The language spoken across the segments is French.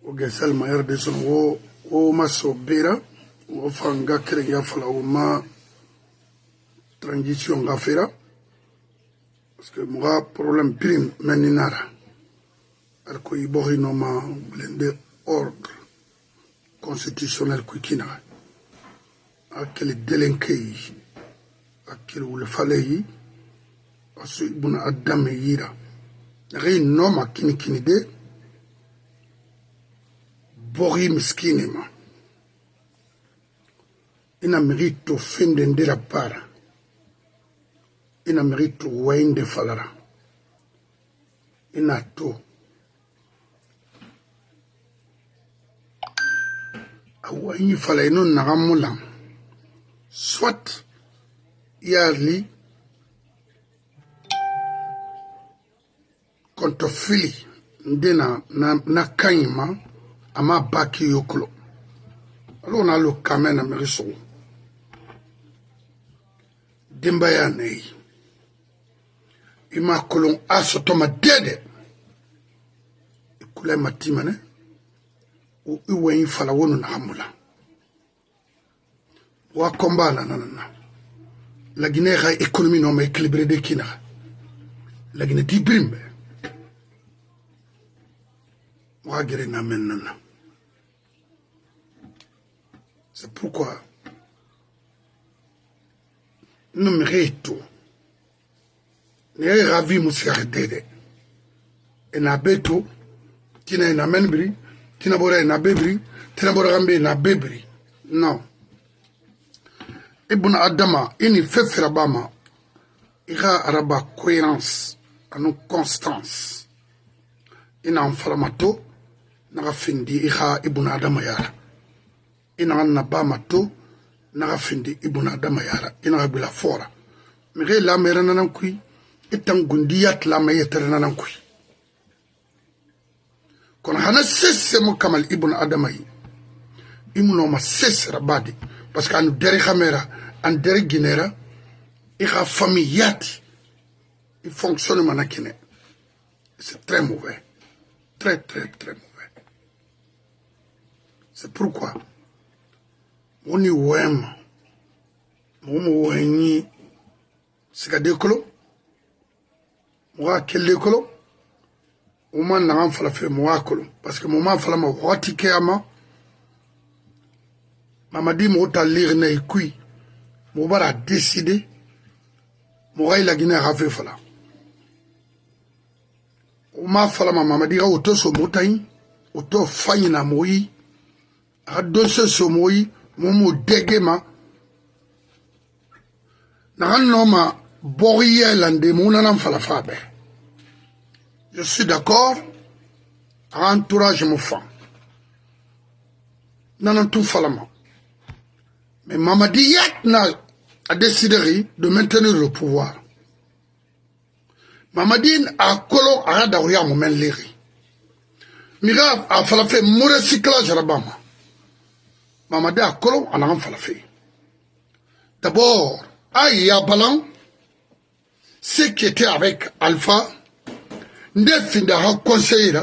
o gesel mayer de son o ma sobera o fanga kere ya fala o ma transition ga fera parce que moi problème prime meninara al ko ibori no ma blende ordre constitutionnel ko kina akele delenkei akele wul faleyi asu ibuna adam yira ri no ma kini de bori miskinema ina merito fende ndela para ina merito wainde falara ina to awayi fala ino nagamula soit yali kontofili ndena na kanyima ama baki yokolo alo na lo kamena meriso dimba ya nei ima kolon aso toma dede ikule matimane u iwe infala wonu na hamula wa kombala nanana la Guinée a économie non mais équilibrée de kina la Guinée di brimbe wa gere na menana. C'est pourquoi nous méritons ne ravi musika dede ena beto tina ena menbri tina bora ena bebri tina bora gambe ena bebri non ibn adama ini fefera bama ira araba cohérence anu constance ina enflamato na findi ira ibn adama yara ina na bama to na findi ibn adama yara ina bila fora mire la mera nanan kui itan gundiyat la mayetere nanan kui kon hana sesse mo kamal ibn adama yi imuno ma sesse rabadi parce que anu dere khamera an dere ginera ira famillati il fonctionne manakine c'est très mauvais très mauvais. C'est pourquoi on y wem momo weni sika dekolo moi quel dekolo o man na fala fe moi kolo parce que moment fala ma wati ke ama mamadi mo ta lire na ikui mo bara décider mo ray la Guinée a fait fala o ma fala ma mamadi ga auto so motai auto fanyi na moyi a dosse so moyi momo degema na noma boriye lande mona nan fala fabe. Je suis d'accord entourage mon fan nan tout falama mais Mamadi Yatna a décidé de maintenir le pouvoir. Mamadi a kolo a daouya moment leri mira a fala fait mo recyclage rabama Mamadi a kolo en a falafé. D'abord, Aïe Balan, ceux qui étaient avec Alpha, Ndefindi a conseiller,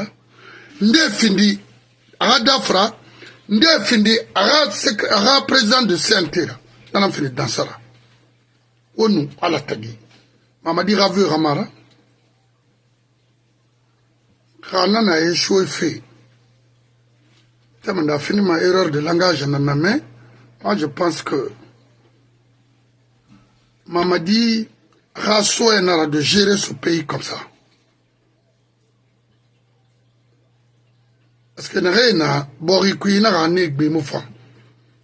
Ndefindi a Dafra, Ndefindi a président de CNT, dans fini Dansara. Onu à la tagi. Mamadi Ravu Ramara, Ranan a échoué fait. On a fini ma erreur de langage en main. Moi, je pense que Mamadi Rasso est de gérer ce pays comme ça. Parce que n'a Borikui n'a pas Bimoufan.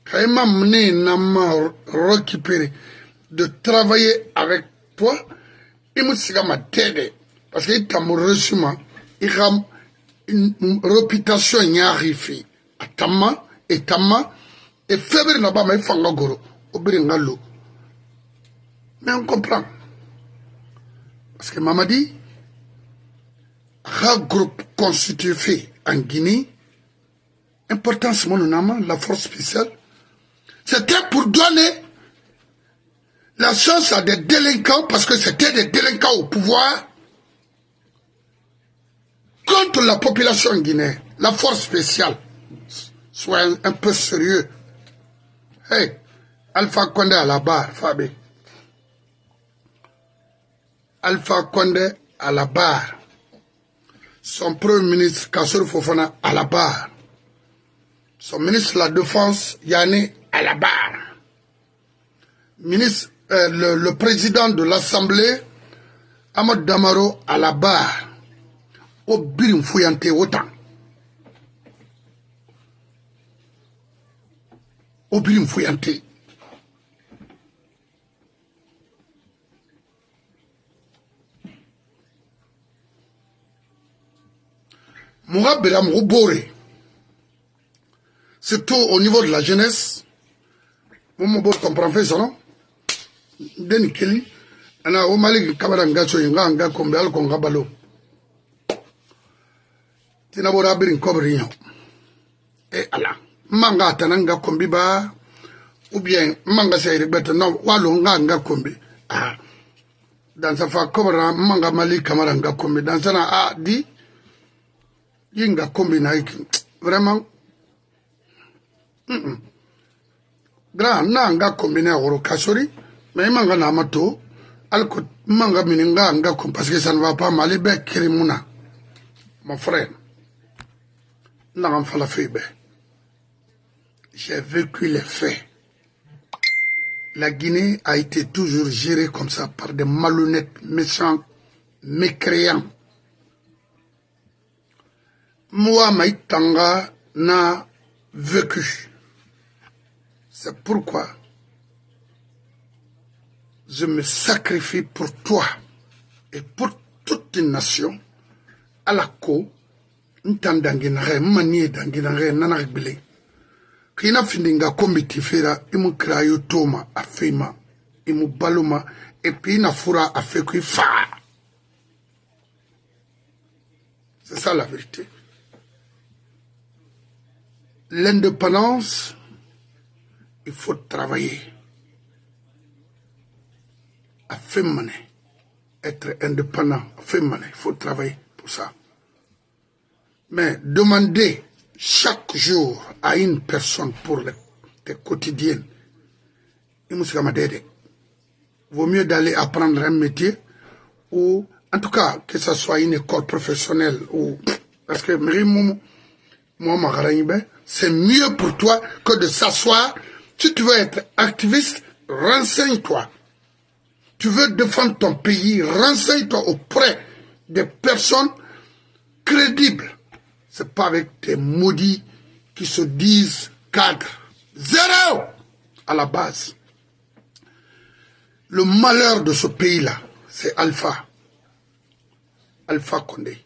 Quand il m'a mené, n'a pas récupéré de travailler avec toi, il m'a dit ma tête. Parce qu'il t'a reçu, il a une réputation qui arrive. Atama et Tama et Février n'a pas mais Fangagoro au Bringalo. Mais on comprend. Parce que Mamadi a un groupe constitué en Guinée, importance mon la force spéciale, c'était pour donner la chance à des délinquants, parce que c'était des délinquants au pouvoir, contre la population guinéenne. la force spéciale. Soyez un peu sérieux. Hey, Alpha Condé à la barre, Fabi. Alpha Condé à la barre. Son premier ministre, Kassour Fofana, à la barre. Son ministre de la Défense, Yanné, à la barre. Le président de l'Assemblée, Ahmad Damaro, à la barre. Au birim fouillante autant. Au birim fouillante. Moura Beram Rouboré. Surtout au niveau de la jeunesse. Mon comprend fait ça, non? Deni Kelly. Ana o Mali Kabaranga Soyinga Anga Kombe Al Kongabalo. Tinabora Birin Kobriyan. Et Allah. Manga Tananga Kombiba. Ou bien Manga Sayrebet, non, Walonga Anga Kombi. Ah. Dans sa fa Kobra, Manga Mali Kamaranga Kombi. Dans sa a dit. Yinga Kombi Naiki. Vraiment. Grand Nanga Kombi Oro Kasori. Mais Manga Namato. Alko Manga Mininga Anga Kombi. Parce que ça ne va pas Malibé Kirimuna. Mon frère. N'en fala febe. J'ai vécu les faits. La Guinée a été toujours gérée comme ça par des malhonnêtes, méchants, mécréants. Moi, Maïtanga n'a vécu. C'est pourquoi je me sacrifie pour toi et pour toute une nation à la co. Ntandanginare, manie danginare, nanarbile. Kina findinga komiti fera, imu krayo toma, afema, imu baloma, et puis na fura afekui fa. C'est ça la vérité. L'indépendance, il faut travailler. Afemane, être indépendant, afemane, il faut travailler pour ça. Mais demander chaque jour à une personne pour les quotidiennes, il vaut mieux d'aller apprendre un métier ou, en tout cas, que ce soit une école professionnelle ou, parce que c'est mieux pour toi que de s'asseoir. Si tu veux être activiste, renseigne-toi. Tu veux défendre ton pays, renseigne-toi auprès des personnes crédibles. C'est pas avec des maudits qui se disent cadres. Zéro à la base. Le malheur de ce pays-là, c'est Alpha Condé.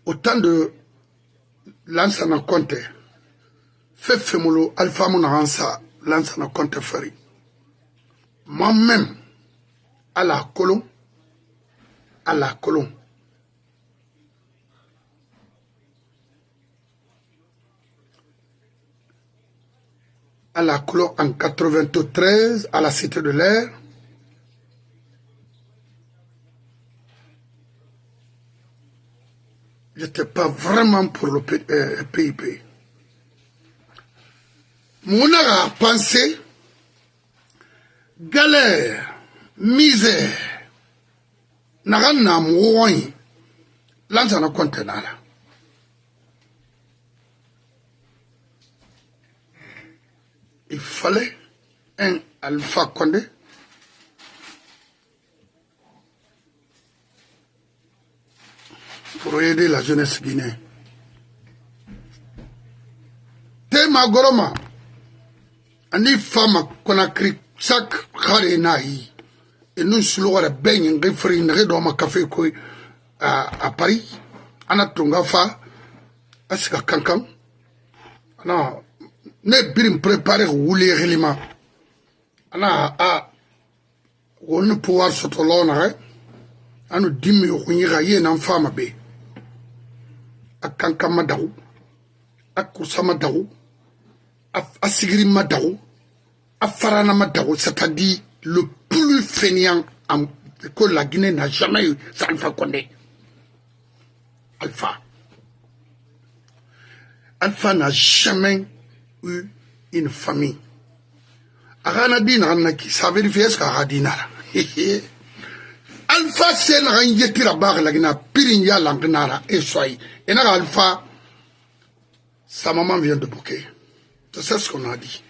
Autant de Lansana Conte, fait Femolo, Alpha Monaransa, Lansana Conte Fari. Moi-même, à la colonne, à la colonne. À la colonne en 93, à la Cité de l'Air. Je n'étais pas vraiment pour le PIP. Mon a pensé, galère, misère, n'a mouillé, l'ensemble de contenant. Il fallait un Alpha Condé pour aider la jeunesse guinéenne. Tema Goroma, ani femme qu'on a créé chaque Kharenaï, et nous sur le bain, un refrain, un café à Paris, Anatunga Fa, Aska Kankan, non, ne birim préparé rouler réellement. Ana a, on ne pouvoir se tourner, anu dimi okunyira ye na mfama be. Akanka madaou, akusa madaou, asigiri madaou, afarana madaou, c'est-à-dire le plus fainéant en C'est que la Guinée n'a jamais eu ça, Alpha Condé. Alpha n'a jamais eu une famille. Aranadina qui ça vérifie ce qu'Aradina. Alpha c'est la rangetie la barre la Guinée Pirinya Langnara et Soy. Et là Alpha, sa maman vient de Bouquet. C'est ce qu'on a dit.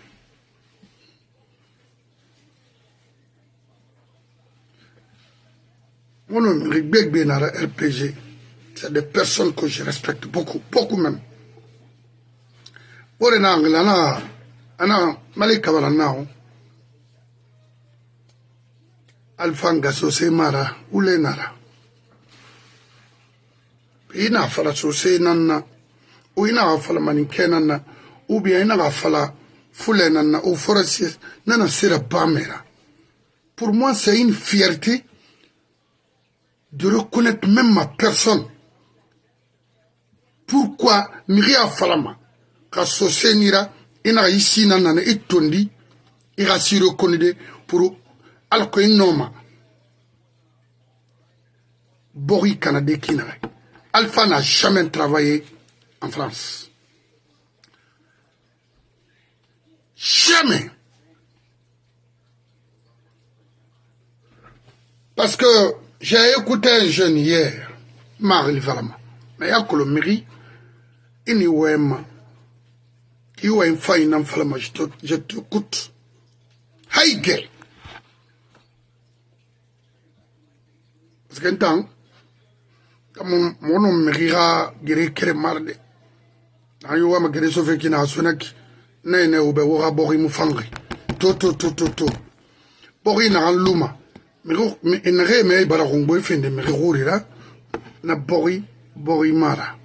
Mon nom Rigbek Benara RPG. C'est des personnes que je respecte beaucoup, beaucoup même. Pour un angle, ana Malika Varanao, Alpha Ngasso Mara, Ulenara. Ina fala sosai nanna, ou ina fala manikenana, ou bien ina fala fulenana, ou forestier, nana sera bamera. Pour moi, c'est une fierté de reconnaître même ma personne. Pourquoi Miria Falama, quand Sosenira, ina ici nanana itondi, ira si reconnaître pour alko inoma. Bori Canadé Kinare. Alpha n'a jamais travaillé en France. Jamais. Parce que j'ai écouté un jeune hier, Marie Valama, mais il y a que le mairie, il y a une faille en Falama, je t'écoute. Haïge. Parce qu'un temps, mon mairie guéri kere marde. Ayo ma guéri sauvé qui n'a sonaki. Ne oube wora bori mufangri. To. Bori na luma. Mais en ré mais bara rumbo fin de mairie là. Na bori mara.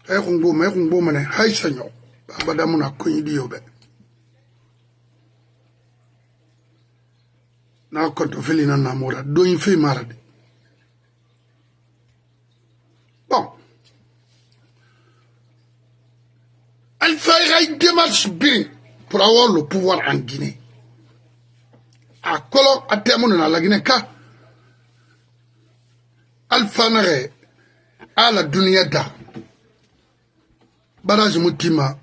Ay rumbo mané hay sanyo. Baba muna kunyi diobe. Na konto feli na namora. Do in fe marade. Bon. Alpha a une démarche bien pour avoir le pouvoir en Guinée. À Kolo, à terme, dans la Guinée, Alpha n'a à la dunia da. Baraj Moutima,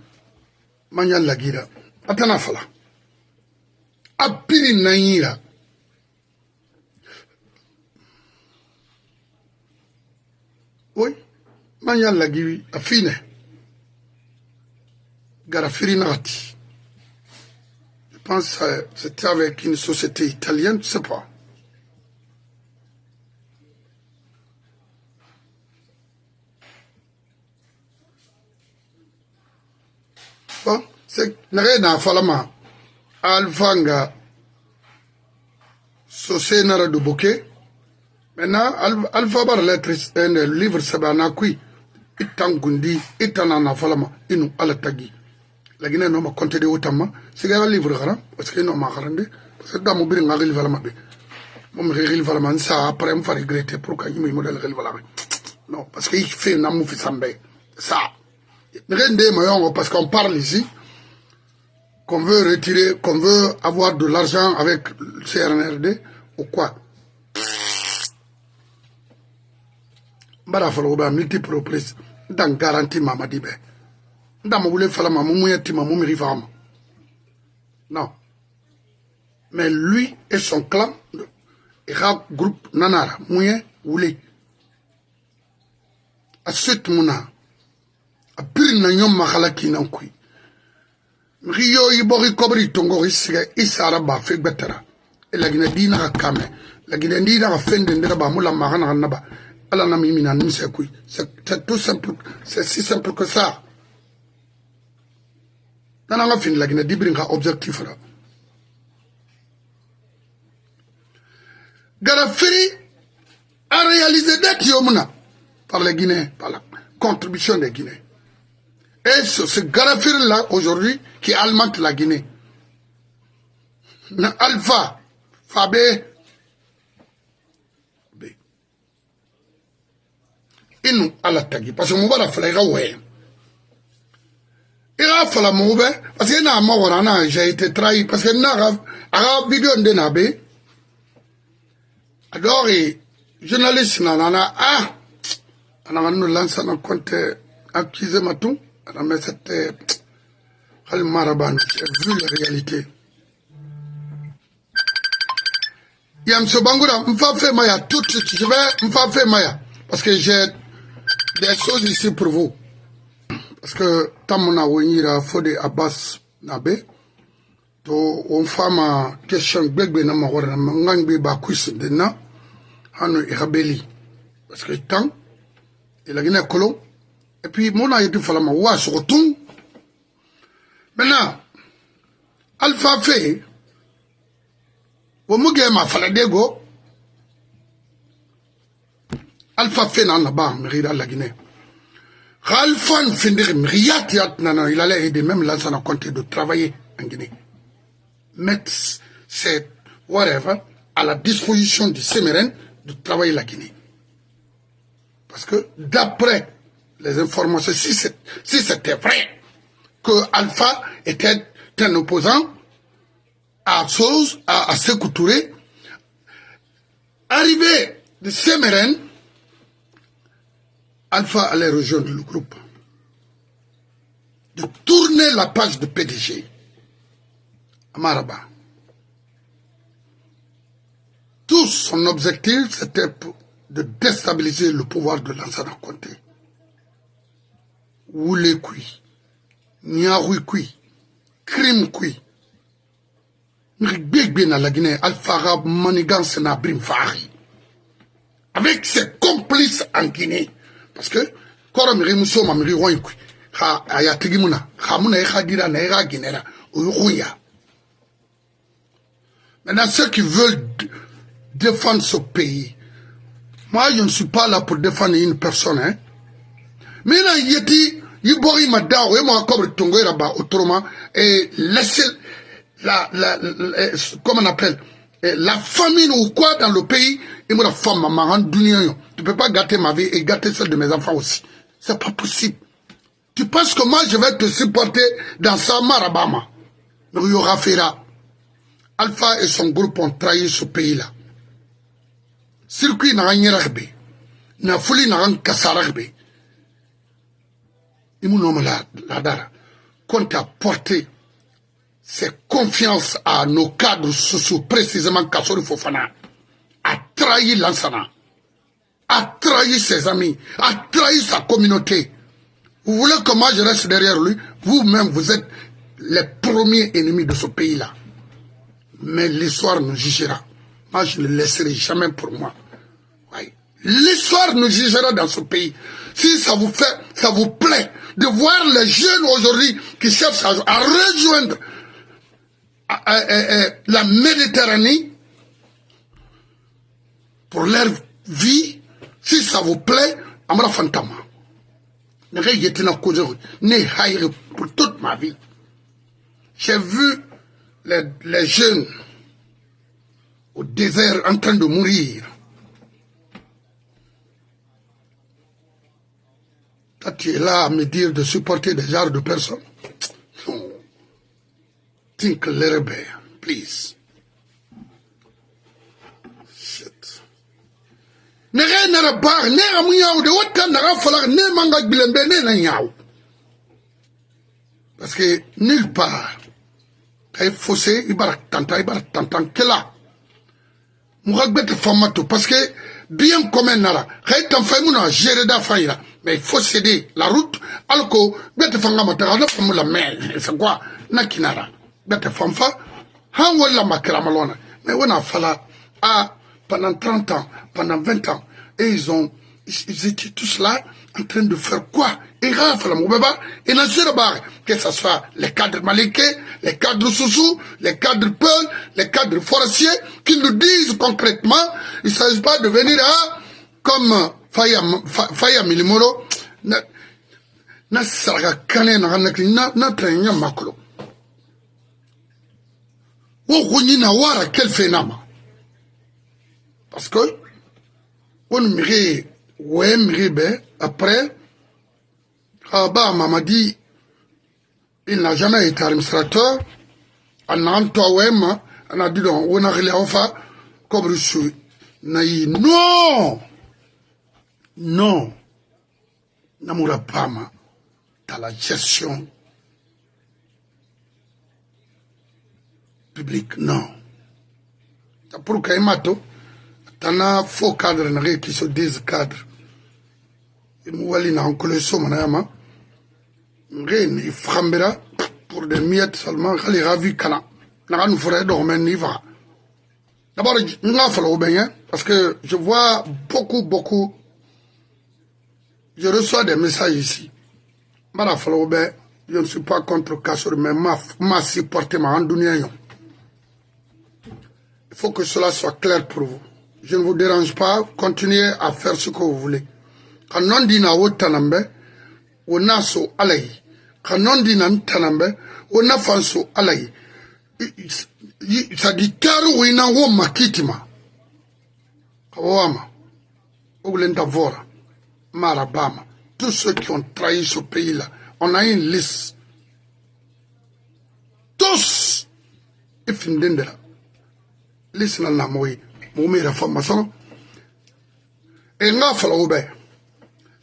Manyan Lagira, Atanafala. A Piri Naïra. Oui, Manyan Lagiri, a fine. Garafiri Narati. Je pense que c'était avec une société italienne, je ne sais pas. Bon, c'est rien à Falama. Alphanga, Sosé Nara de Bouquet. Maintenant, Alpha bar lettre, un livre Sabanakui, Itangundi, Itanana Falama, Inu Alatagi. La Guinée n'a pas compté de autant, c'est un livre, parce que nous avons regardé, parce que dans mon bilan, il va la mabe. Mon réel va la main, ça après me faire regretter pour qu'il me modèle réel va la main. Non, parce qu'il fait un amour fait ça. Rien de moyen, parce qu'on parle ici, qu'on veut retirer, qu'on veut avoir de l'argent avec le CNRD, ou quoi. Bara falo ba multiple reprises, dans garantie Mamadi be. Dans mon voulait faire ma moumouette, ma moumiri femme. Non. Mais lui et son clan, et groupe Nanara, mouye, voulait. À cette mouna, à pire n'ayons mahalaki n'enkoui. Rio Ibori Kobri Tongo Isara ba fait betera. Et la Guinée n'a kame. La Guinée n'a fait de Ndaba Moula Marana Naba. Allah n'a mis mina nous c'est tout simple, c'est si simple que ça. Nana nga fin la Guinée d'ibringa objectif là. Garafiri a réalisé des tiomuna par les Guinéens, par la contribution des Guinéens. Et ce Garafiri là aujourd'hui qui alimente la Guinée. Na Alpha, Fabé, inu ala tagi parce que mo bara fala ga we ira fala mo be parce que na ma wara na j'ai été trahi parce que na aga vidéo de na be Alors, journaliste nanana ana nous lance un compte accusé matou ana mais c'était Al Maraban, vu la réalité. Yam se bangoura, m'fa fait maya tout de suite, je vais m'fa fait maya parce que j'ai des choses ici pour vous. Parce que tamona wenira fode Abbas nabe to on fama question gbegbe na ma wara ngangbe ba kuis dena hanu irabeli parce que tant il a gagné colon et puis mon a été falama wa sur tout maintenant Alpha fait au muge ma faladego Alpha fait na ba mérida la Guinée Khalfan finir mriat nana il allait aider même là ça n'a compté de travailler en Guinée mettre cette whatever à la disposition du Sémérène de travailler la Guinée. Parce que d'après les informations, si c'était vrai que Alpha était un opposant à chose, à Sékou Touré, arrivé du Sémérène, Alpha allait rejoindre le groupe. De tourner la page de PDG. Maraba. Tout son objectif, c'était de déstabiliser le pouvoir de Lansana Conté. Oule kui, Niaroui kui, crime kui. Big Ben à la Guinée, Alpha Manigance na Brim Fari. Avec ses complices en Guinée. Parce que, quand on Mousso Mamri Roy kui, ha ayatigimuna, Hamuna Hadira Naira Guinera, Uruya. Maintenant, ceux qui veulent défendre ce pays, moi, je ne suis pas là pour défendre une personne. Hein. Mais là, il dit, il boit ma dao, et moi, comme le tongo là-bas, autrement, et laisser comment on appelle, la famine ou quoi dans le pays, et moi, la femme, maman, en dunia, tu peux pas gâter ma vie et gâter celle de mes enfants aussi. C'est pas possible. Tu penses que moi, je vais te supporter dans ça, Marabama. Mais il y aura Fera. Alpha et son groupe ont trahi ce pays-là. Circuit n'a rien ragbe. N'a fouli n'a rien kassaragbe. Il m'a nommé la dara. Quand a porté ses confiances à nos cadres sociaux, précisément Kassori Fofana, a trahi Lansana, a trahi ses amis, a trahi sa communauté. Vous voulez que moi je reste derrière lui? Vous-même, vous êtes les premiers ennemis de ce pays-là. Mais l'histoire nous jugera. Moi, je ne le laisserai jamais pour moi. Oui. L'histoire nous jugera dans ce pays. Si ça vous fait, ça vous plaît de voir les jeunes aujourd'hui qui cherchent à rejoindre la Méditerranée pour leur vie, si ça vous plaît, Amra Fantama. Pour toute ma vie. J'ai vu les jeunes au désert en train de mourir. Toi, tu es là à me dire de supporter des genres de personnes. Non. Think a little bit, please. Shit. Nere nere bar, nere mouyaou de wota nara falak, ne manga gbilembe, ne na nyaou. Parce que nulle part, il faut se ibarak tantan kela mugabete formato parce que bien comme nara kay tan fay muna gérer da fayra mais il faut céder la route alko bete fanga mata na formula mais c'est quoi nakinara bete famfa han wala makra malona mais on a fala pendant 30 ans pendant 20 ans et ils étaient tous là en train de faire quoi? Et que ce soit les cadres malinqués, les cadres sous, les cadres peuls, les cadres forestiers, qui nous disent concrètement, il ne s'agit pas de venir comme Faya Milimoro, na saraga kane na trenya maklo. Na wara quel phénomène? Parce que on m'irait ouais m'ribe après Mamadi il n'a jamais été administrateur en Antoine on a dit donc on a relé enfin comme reçu Naï, non! Non! Namoura Pama, dans la gestion publique, non. C'est pour qu'il y ait un faux cadre qui se disent cadre. Il m'a dit que le somme, il frambera pour des miettes seulement, il a vu Kana. Nous ferait dormir Niva. D'abord, parce que je vois beaucoup. Je reçois des messages ici. Je ne suis pas contre Kassori, mais ma supporté ma andounia. Il faut que cela soit clair pour vous. Je ne vous dérange pas, continuez à faire ce que vous voulez. Quand on dit na wotanambe, on a so alay. Quand on dit na tanambe, on a fanso alay. Ça dit taru wina wo makitima. Kawama, Oulenta Vora, Marabama, tous ceux qui ont trahi ce pays-là, on a une liste. Tous! Et Findendera. Liste na moui, moumi la femme maçon. Et nga fala oube.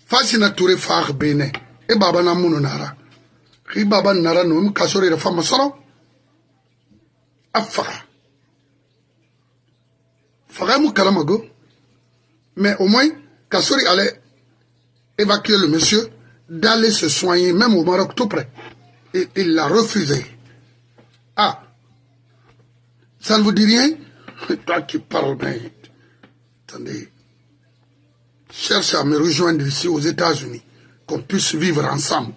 Fasina touré far bene. Et baba na mounou nara. Ri baba nara noum kasori la femme maçon. Afara. Faramou kalamago. Mais au moins, Kassori allait évacuer le monsieur, d'aller se soigner, même au Maroc tout près. Et il l'a refusé. Ah, ça ne vous dit rien? Toi qui parles bien. Attendez. Cherche à me rejoindre ici aux États-Unis, qu'on puisse vivre ensemble.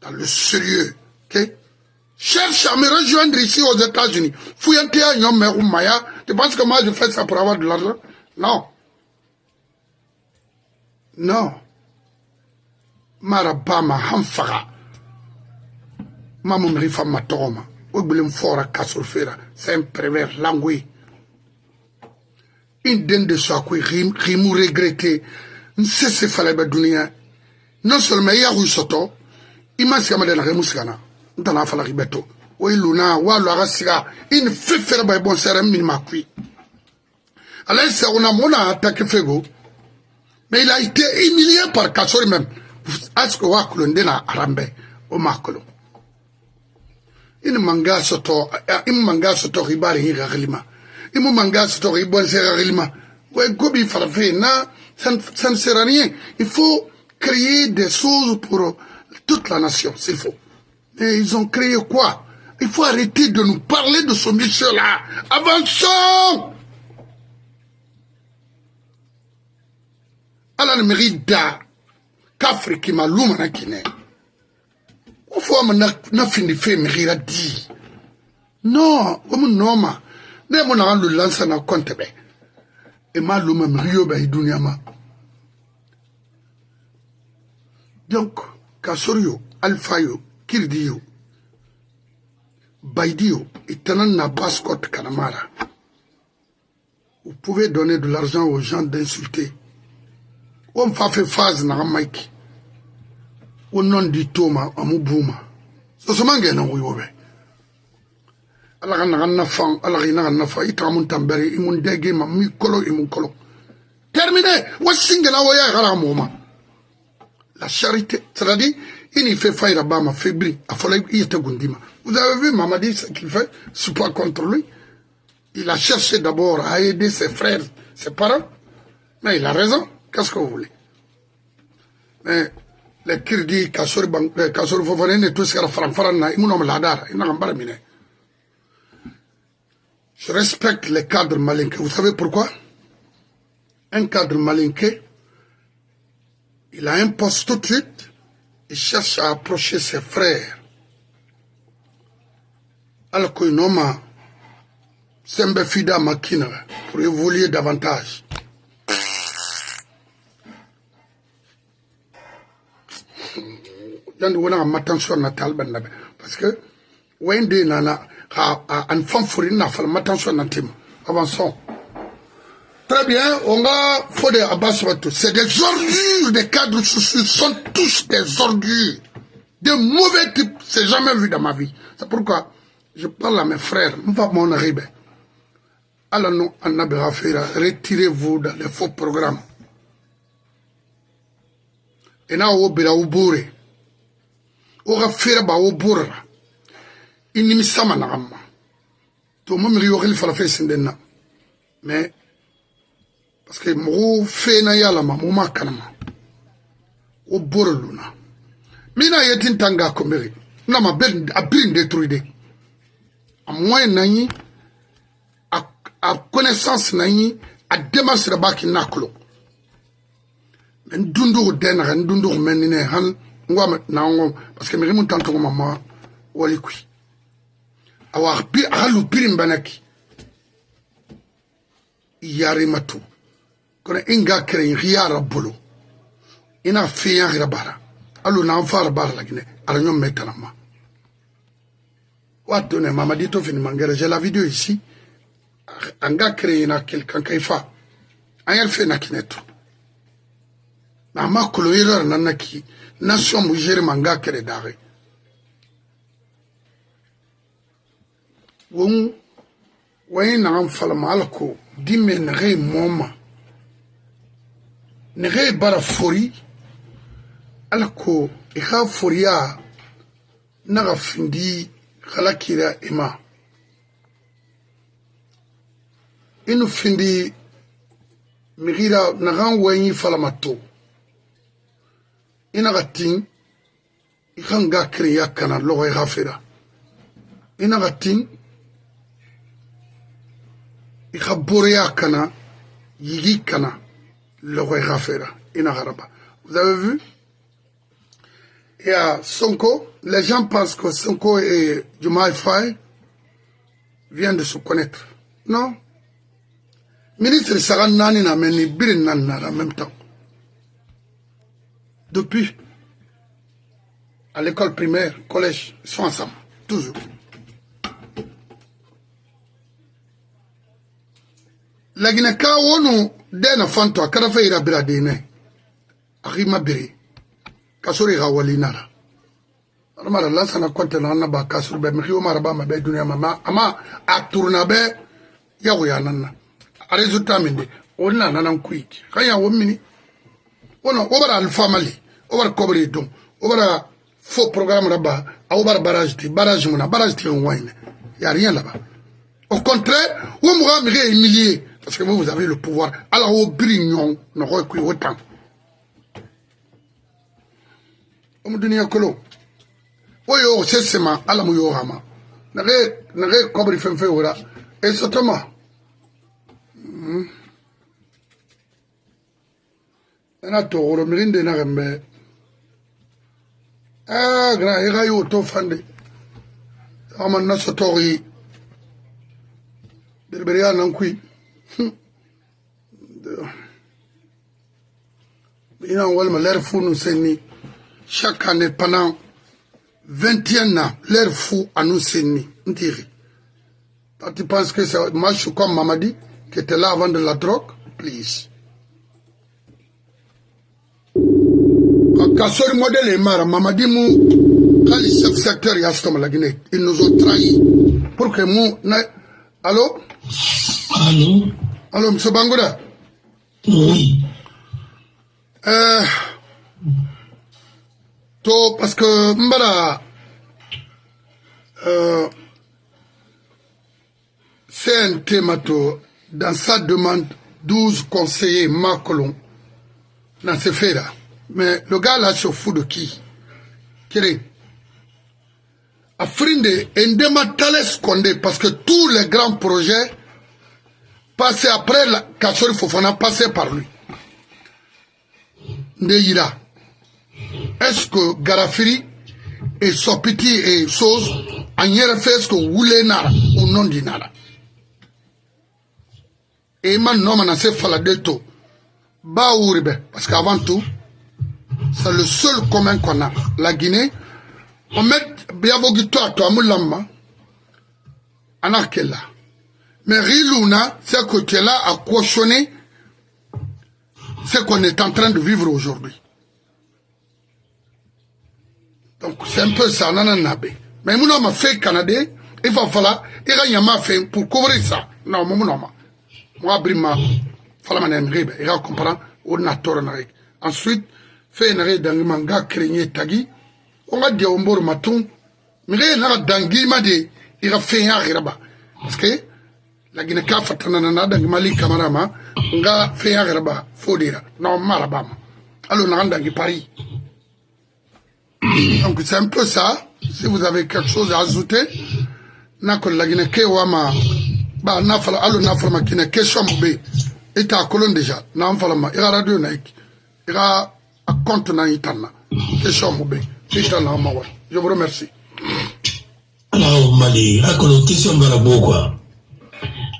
Dans le sérieux. Ok? Cherche à me rejoindre ici aux États-Unis. Fouillantea Nyom ou Maya. Tu penses que moi je fais ça pour avoir de l'argent? Non. Non. Marabama Hamfara. Mamoun Rifa Matoma. Oublem Fora Kassurfera. C'est un pervers langoué. Une den de Sakui Rimou regretté. N'cesse Faleba Dunia. Non seulement Yahoo Soto. Imansama de la Remuskana. N'tana Fala Ribeto. Oui, Luna, Walla Rassiga. Il ne fait faire by bon serem minmakui. Alors, on a mon attaqué Fego. Mais il a été humilié par Kassori même. Est-ce que Wakulon Dena Arambe au Makolo? Il manga soto ribari hiragilima. Il manga soto ribon seragilima. Ouais, Gobi Farafé, ça ne sert à rien. Il faut créer des choses pour toute la nation, s'il faut. Mais ils ont créé quoi? Il faut arrêter de nous parler de ce monsieur-là. Avançons! Ala ne mérite da qu'Afrique ma luma na kine. Au fond na fini fait mérite di. Non, comme noma. Ne mo na lu lança na compte be. E ma luma mrio be dunia ma. Donc Kassorio, Alfayo, Kirdiyo, Baidio et Tanan na Bascotte Kanamara. Vous pouvez donner de l'argent aux gens d'insulter. On fait phase na Mike. On non dit Thomas à Moubouma. Ce sont les gens qui ont fait. Allah n'a pas fait. Il a fait. Il a dégagé. Il a terminé. La charité. C'est-à-dire, il fait faille à Bama, fébrile. Vous avez vu Mamadi ce qu'il fait? Je ne suis pas contre lui. Il a cherché d'abord à aider ses frères, ses parents. Mais il a raison. Qu'est-ce que vous voulez? Mais les Kirgis, Kassori Fofane, et tout ce qui est Franfarana, ils m'ont l'adar, ils n'ont pas miné. Je respecte les cadres malinqués. Vous savez pourquoi? Un cadre malinqué, il a un poste tout de suite, il cherche à approcher ses frères. Alors qu'il nomme Sembe Fida Makina pour évoluer davantage. Parce que Wende nana un femme fourrine n'a fait attention à tim. Avançons. Très bien, on va faut des abassement. C'est des ordures, des cadres sociaux sont tous des ordures. De mauvais types, c'est jamais vu dans ma vie. C'est pourquoi je parle à mes frères, mon arribe. Allah non annabi rafira, retirez-vous dans les faux programmes. Et na o bira o bourre. O rafira ba o bourre. Inimi sama na amma. To mo mi yo khil fala fe sindena. Mais parce que mo fe na yala ma mo makanama. O bourre luna. Mina yetin tanga ko meri. Na ma ben abrin détruire. A moyen nani a connaissance nani a démarche de baki naklo. Men dundu denra dundu menine han ngwa na ngom parce que meri mun tanto mama wali kui. Awa bi halu birim banaki. Yari matu. Kono inga kere yara bolo. Ina fiya rabara. Alu na fara bar la Guinée. Aranyo metanama. Ouatone Mamadito fini mangere. J'ai la vidéo ici. Anga créé na quelqu'un qui fa. Anga fait na kineto. Na ma koloira nanaki. Nation mujere manga créé d'arrêt. Wong waye na fala malko dimme nere moma. Nere bara fori. Alako iha foria naga findi khalakira ima inu findi migira nagan wenyi falamato inaga tin ihanga kriya kana logo iha fira inaga tin iha boria kana yigi kana logo iha fira inaga raba. Vous avez vu? Et à Sonko, les gens pensent que Sonko et Diomaye Faye viennent de se connaître. Non. Ministre Sarah Nani n'a mené Birin Nana en même temps. Depuis, à l'école primaire, collège, ils sont ensemble, toujours. La Guinée-Ka, on a fanto, Karafa ira biradine, Arima Biri. Kasuri rawali nara. Aramara lansa na kwante na naba kasuri be mihiyo maraba mabe dunia mama ama aturna be yawo ya nanna. Arezuta minde onna nanan kuiki. Kaya womini. Ono obara alfamali, obara kobri dum, obara faux programme là-bas, obara barrage muna, barrage ti wine. Y a rien là-bas. Au contraire, vous m'avez humilié parce que vous avez le pouvoir. Alors au brignon, ne recouille autant. Dunia kolo oyo sesema ala mu yo hama nage kobri femfe wora e sotoma ana to woro mirinde na gambe gra ega yo to fande ama na sotori berberia nan kui ina wal maler funu senni. Chaque année, pendant 21 ans, l'air fou à nous saigner. Tu penses que c'est moi, je suis comme Mamadi, qui était là avant de la drogue? Please. Quand ce modèle est marre, Mamadi, quand les chefs secteurs y a la Guinée, ils nous ont trahis. Pour que nous... Allô? Allô? Allô, M. Bangoura? Oui. To parce que mbara c'est un thémato dans sa demande 12 conseillers Macron dans ce fait là. Mais le gars là se fout de qui? Quel Afrine Ndema Tales Condé parce que tous les grands projets passés après la Kassori Fofana passaient par lui. Ndeira. Est-ce que Garafiri et Sopiti et Sos en yere fait ce que vous voulez nara ou non di nara? Et man non man assez faladeto ba ouribe parce qu'avant tout c'est le seul commun qu'on a. La Guinée, on met biavogito à toi moulama anakela. Mais Riluna, c'est que tu es là à cautionner ce qu'on est en train de vivre aujourd'hui. Donc c'est un peu ça, nananabe. Mais mon homme a fait Canada, il va falloir, il y a fait pour couvrir ça. Non, mon homme. moi brima fala manem ribe ira comprend on na toro na rek ensuite fait na rek dangi manga craigner tagi on ga de ombor matung mire na dangi ma de ira fait ya riba parce que la Guinée ka fatana na dangi mali camarama nga fait ya riba fodira non marabam alors na dangi Paris. Donc c'est un peu ça. Si vous avez quelque chose à ajouter, na ko la Guinée ke wama ba na fala alo na fala makine question be eta kolon déjà na fala ma ira radio naik ira a compte na itana question be itana ma wa. Je vous remercie. Alors Mali a ko question bala bokwa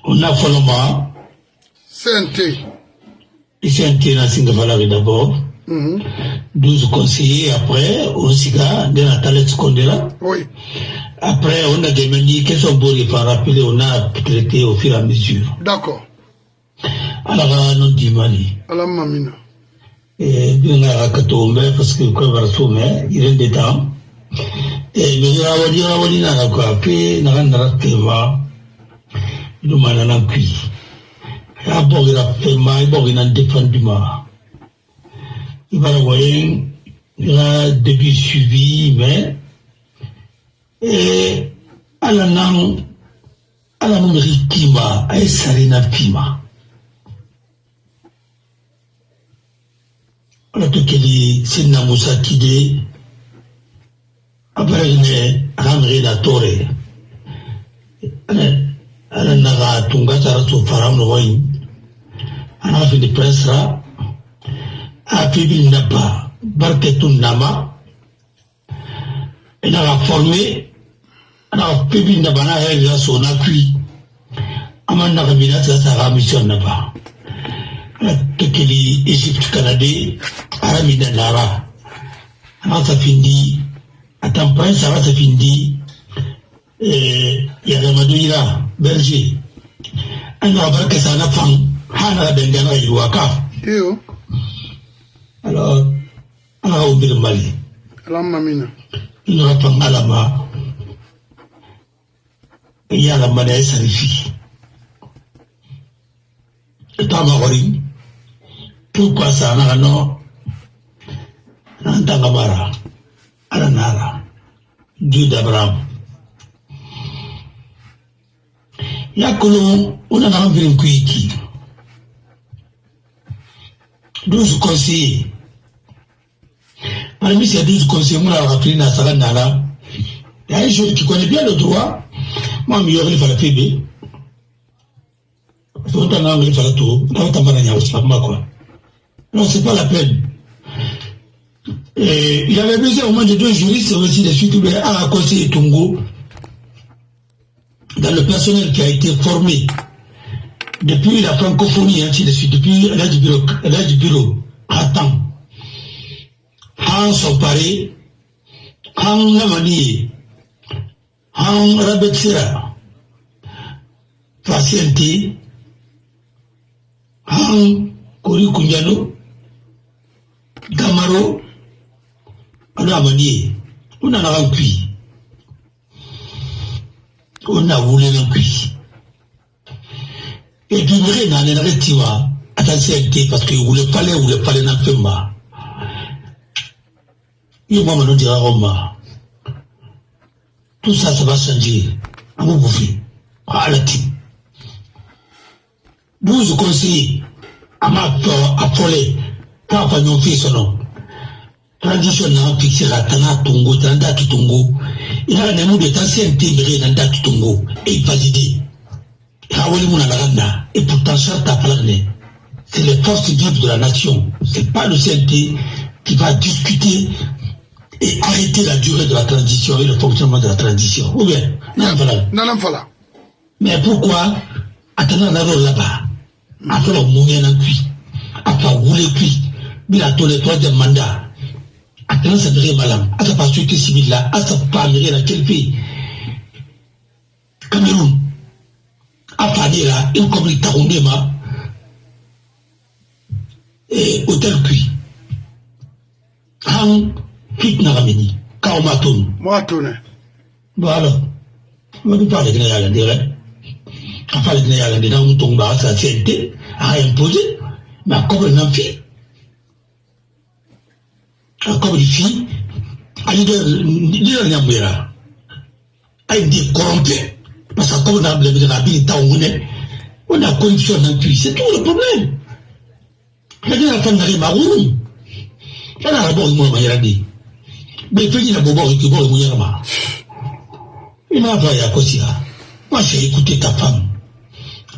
on a fala ma CNT na singa fala d'abord 12 conseillers après on siga de la Talette Condela. Oui. Après, on a demandé quels sont les par rappeler, on a traité au fur et à mesure. D'accord. Alors, nous dit Mali. Alors, Mamina. Et bien, à Katombe, parce que quand on va soumettre, il y a des temps. Et mais il y a des gens qui ont fait, nous m'en cuit. D'abord, il a fait mal, il a défendu mal. Il va avoir un début suivi, mais et ala nan rikima ay sarina pima ala to keli sinna musa kide abarene ramre da tore ala naga tunga tara to faram no way ana fi de presra a pibil naba barketun nama ina formé ana pebi na bana ya so na kui amana ka mina ta mission na ba tekeli Egypte Canada arami da nara ana ta findi atampa sa ta findi ya da maduira berger ana barka sana fan hana da ngana yuwa ka yo alors ana o bir Mali alors mamina il va pas alama il y a la monnaie sarifi et tamagori pourquoi ça n'a non n'antangamara alanara Dieu d'Abraham yakolo on a envie de kuiki 12 conseillers. Parmi ces 12 conseillers, on a rappelé Nassara Nara. Il y a une chose qui connaît bien le droit. Moi, il y fallait faire. Il fallait tout. Non, c'est pas la peine. Et il avait besoin au moins de 2 juristes aussi de suite à conseiller Tongo dans le personnel qui a été formé depuis la francophonie, ainsi de suite, depuis l'âge du bureau, à temps. Han Sopare, Han Lamani, Han Rabetsira, Patiente, Han Kori Kunyano, Gamaro, Lamani, on en a un puits. On a voulu un puits. Et puis, il y a un arrêtement, attention, parce que vous voulez parler d'un peu mal. Il va me dire à Roma. Tout ça, ça va changer. À vous bouffer. À la team. 12 conseillers. À ma affolé. Pas à nous faire son nom. Transition n'a fixé la Tana Tongo, Tanda Tongo. Il y a un mot de ancienneté, mais il y a un Tongo. Et il validé. Et pourtant, c'est les forces vives de la nation. C'est pas le CNT qui va discuter et arrêter la durée de la transition et le fonctionnement de la transition. Ou bien, non, voilà. Mais pourquoi attendant la rôle là-bas, après le moyen en cuit, après rouler cuit, bien tous les 3e mandat, attendant cette vraie malade, à sa société civile là, à sa famille là, quel pays? Cameroun. Afanira, une communauté Tarondema, et hôtel cuit. Han, fit Naramini, Kaomaton. Moi, tourne. Bon alors, on va nous parler de la direct. Enfin, les Guinéens, les gens tombent à la CNT, à imposer, mais à comme un fille, à comme une fille, à l'idée Nyambera, à une des corrompus, parce que comme on a l'habilité, on a corruption dans le pays, c'est tout le problème. La dernière fois, on a les maroons. On a la bonne moitié de l'année. Mais il fait la bonne qui va au Mouyama. Il m'a envoyé à Kosia. Moi, j'ai écouté ta femme.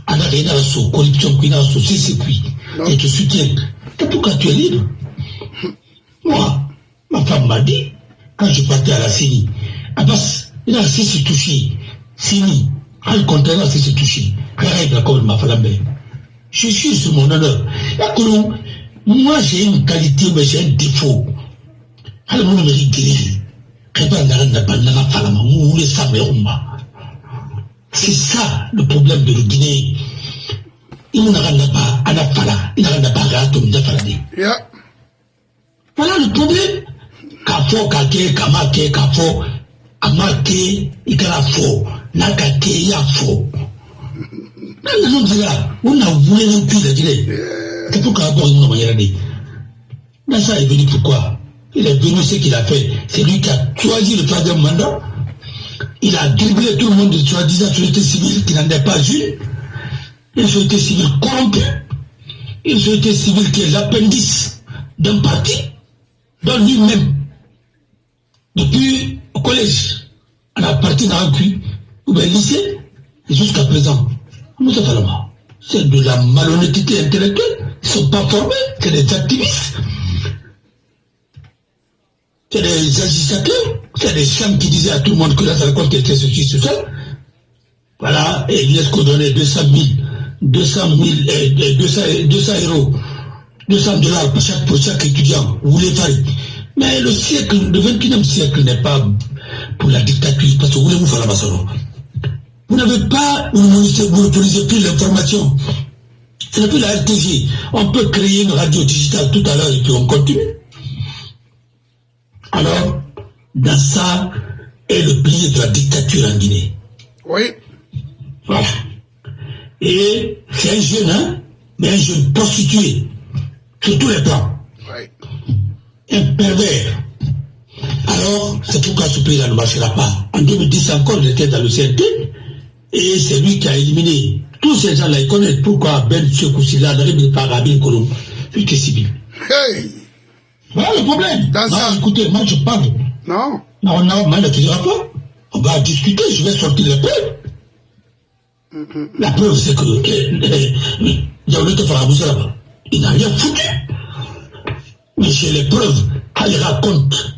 Elle a rien à la corruption, qui n'a pas c'est circuit. Et te soutient. T'as tout cas, tu es libre. Moi, ma femme m'a dit, quand je partais à la CENI, Abbas, il a cessé de toucher. CENI, à le conteneur, cessé de toucher. Carré de la colle, ma femme. Je suis sur mon honneur. Moi, j'ai une qualité, mais j'ai un défaut. Alors, mon mari dit, c'est ça le problème de la Guinée. Il n'a pas voilà le problème. Kafo, kake, kamake, kafo, amake, ikarafo, nakake, yafo. On a voulu un pays de Guinée. C'est pourquoi on a dit. Ça est venu pourquoi? Il est venu ce qu'il a fait. C'est lui qui a choisi le troisième mandat. Il a dribblé tout le monde de soi-disant société civile qui n'en est pas une. Une société civile corrompue. Une société civile qui est l'appendice d'un parti dont lui-même, depuis au collège, à la partie dans un cul, ou bien lycée, et jusqu'à présent, c'est de la malhonnêteté intellectuelle. Ils ne sont pas formés, c'est des activistes. C'est des agitateurs, c'est des femmes qui disaient à tout le monde que la récolte était ceci, tout ça. Voilà, et l'UNESCO donnait 200 euros, 200 dollars pour chaque étudiant, vous voulez faire. Mais le siècle, le 21e siècle n'est pas pour la dictature, parce que vous voulez vous faire la maçonnerie. Vous n'avez pas, vous n'utilisez plus l'information. Ce n'est plus la RTG. On peut créer une radio digitale tout à l'heure et puis on continue. Alors, dans ça est le pilier de la dictature en Guinée. Oui. Voilà. Et c'est un jeune, hein, mais un jeune prostitué, sur tous les plans. Oui. Un pervers. Alors, c'est pourquoi ce pays-là ne marchera pas. En 2010 encore, il était dans le CNT, et c'est lui qui a éliminé tous ces gens-là. Ils connaissent pourquoi Ben Tchekoussila n'arrive pas à Rabin Kolom, puis Sibyl. Hey! Voilà le problème. Non, écoutez, moi je parle. Non. Non, on ne tirera pas. On va discuter, je vais sortir les preuves. La preuve, c'est que là-bas, il n'a rien foutu. Mais j'ai les preuves, elle raconte.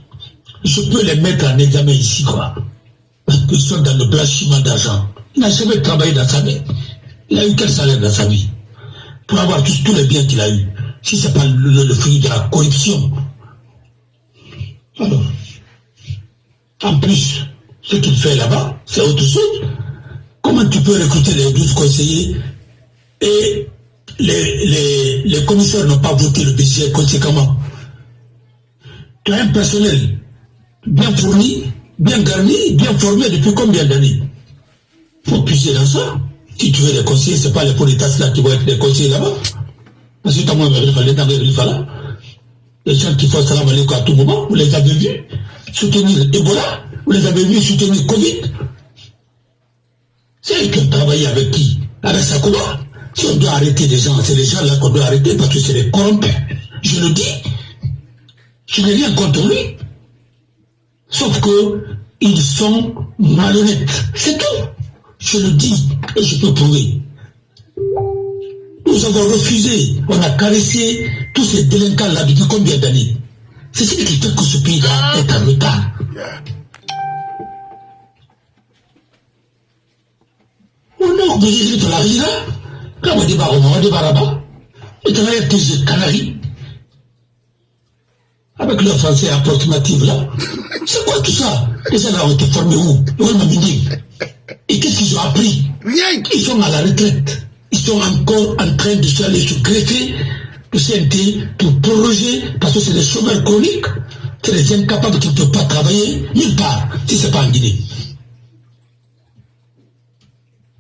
Je peux les mettre en examen ici, quoi. Parce qu'ils sont dans le blanchiment d'argent. Il n'a jamais travaillé dans sa vie. Il a eu quel salaire dans sa vie? Pour avoir tous les biens qu'il a eu. Si ce n'est pas le fruit de la corruption. Alors, en plus, ce qu'il fait là-bas, c'est autre chose. Comment tu peux recruter les 12 conseillers et les commissaires n'ont pas voté le budget conséquemment? Tu as un personnel bien fourni, bien garni, bien formé depuis combien d'années? Il faut puiser dans ça. Si tu veux les conseillers, ce n'est pas les politas là qui vont être les conseillers là-bas. Parce que tu as les gens qui font salam alaikum à tout moment, vous les avez vus soutenir Ebola, vous les avez vus soutenir Covid. C'est eux qui ont travaillé avec qui? Avec Sakoba. Si on doit arrêter des gens, c'est les gens là qu'on doit arrêter parce que c'est des corrompus. Je le dis. Je n'ai rien contre lui. Sauf que ils sont malhonnêtes. C'est tout. Je le dis et je peux prouver. Nous avons refusé, on a caressé tous ces délinquants-là depuis combien d'années? C'est ce qui fait que ce pays-là est en retard. On a obligé de la rire, quand on débarque au là-bas, et on a été Canaries, avec leur français approximatif là. C'est quoi tout ça? Les gens là ont été formés où? Et qu'est-ce qu'ils ont appris? Rien. Ils sont à la retraite. Ils sont encore en train de se greffer le CNT pour proroger, parce que c'est des chômeurs chroniques, c'est des incapables qui ne peuvent pas travailler nulle part, si ce n'est pas en Guinée.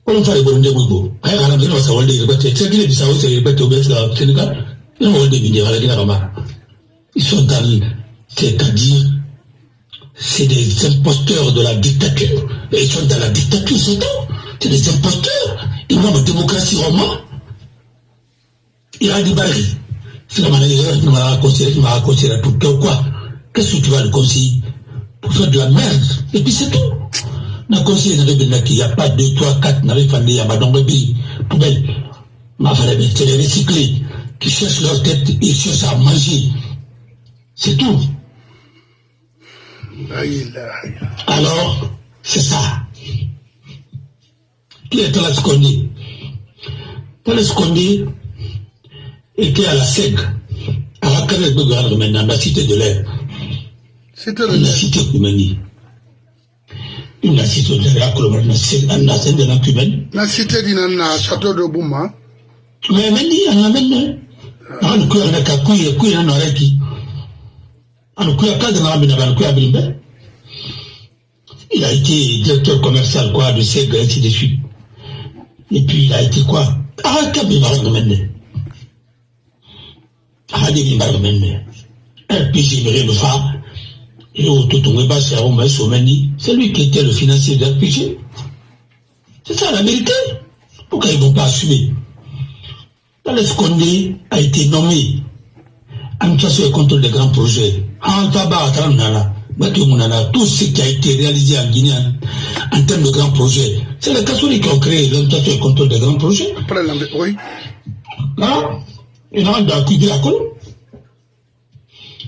On fait les bonnes démos. Rien à la ça va les répéter. C'est qu'il est bizarre, c'est répété au Sénégal. Ils vont les vidéos à la Guinée. Ils sont dans, c'est-à-dire, c'est des imposteurs de la dictature. Et ils sont dans la dictature, c'est tout. C'est des imposteurs. Ils ont la démocratie romaine. Il a dit, bah, c'est la manière dont il m'a conseillé tout quoi. Qu'est-ce que tu vas le conseiller? Pour faire de la merde. Et puis c'est tout. On a conseillé qu'il n'y a pas 2, 3, 4, n'avait pas de dans le pays. Poubelle. C'est les recyclés qui cherchent leur tête et cherchent à manger. C'est tout. Alors, c'est ça. Qui est Talas Condé? Talas Condé était à la SEG, à la carrière de gouvernement, dans la cité de l'air. La cité cubaine. Une cité de l'air, la cité de la cubaine. La cité d'un château de Bouma. Mais maintenant, on a maintenant. On a couillé avec un couillé en oreille. On a couillé à cadre dans la couillé à Brimbe. Il a été directeur commercial, quoi, de SEG, et ainsi de suite. Et puis, il a été quoi? Ah, Kabi maintenant. RPG le phare et au Totongueba c'est lui qui était le financier de RPG. C'est ça la vérité. Pourquoi ils ne vont pas assumer? Talas Condé a été nommé administration et contrôle des grands projets. Tout ce qui a été réalisé en Guinée en termes de grands projets, c'est les catholiques qui ont créé l'administration et contrôle des grands projets. Oui. Là, il a acquis la colonne.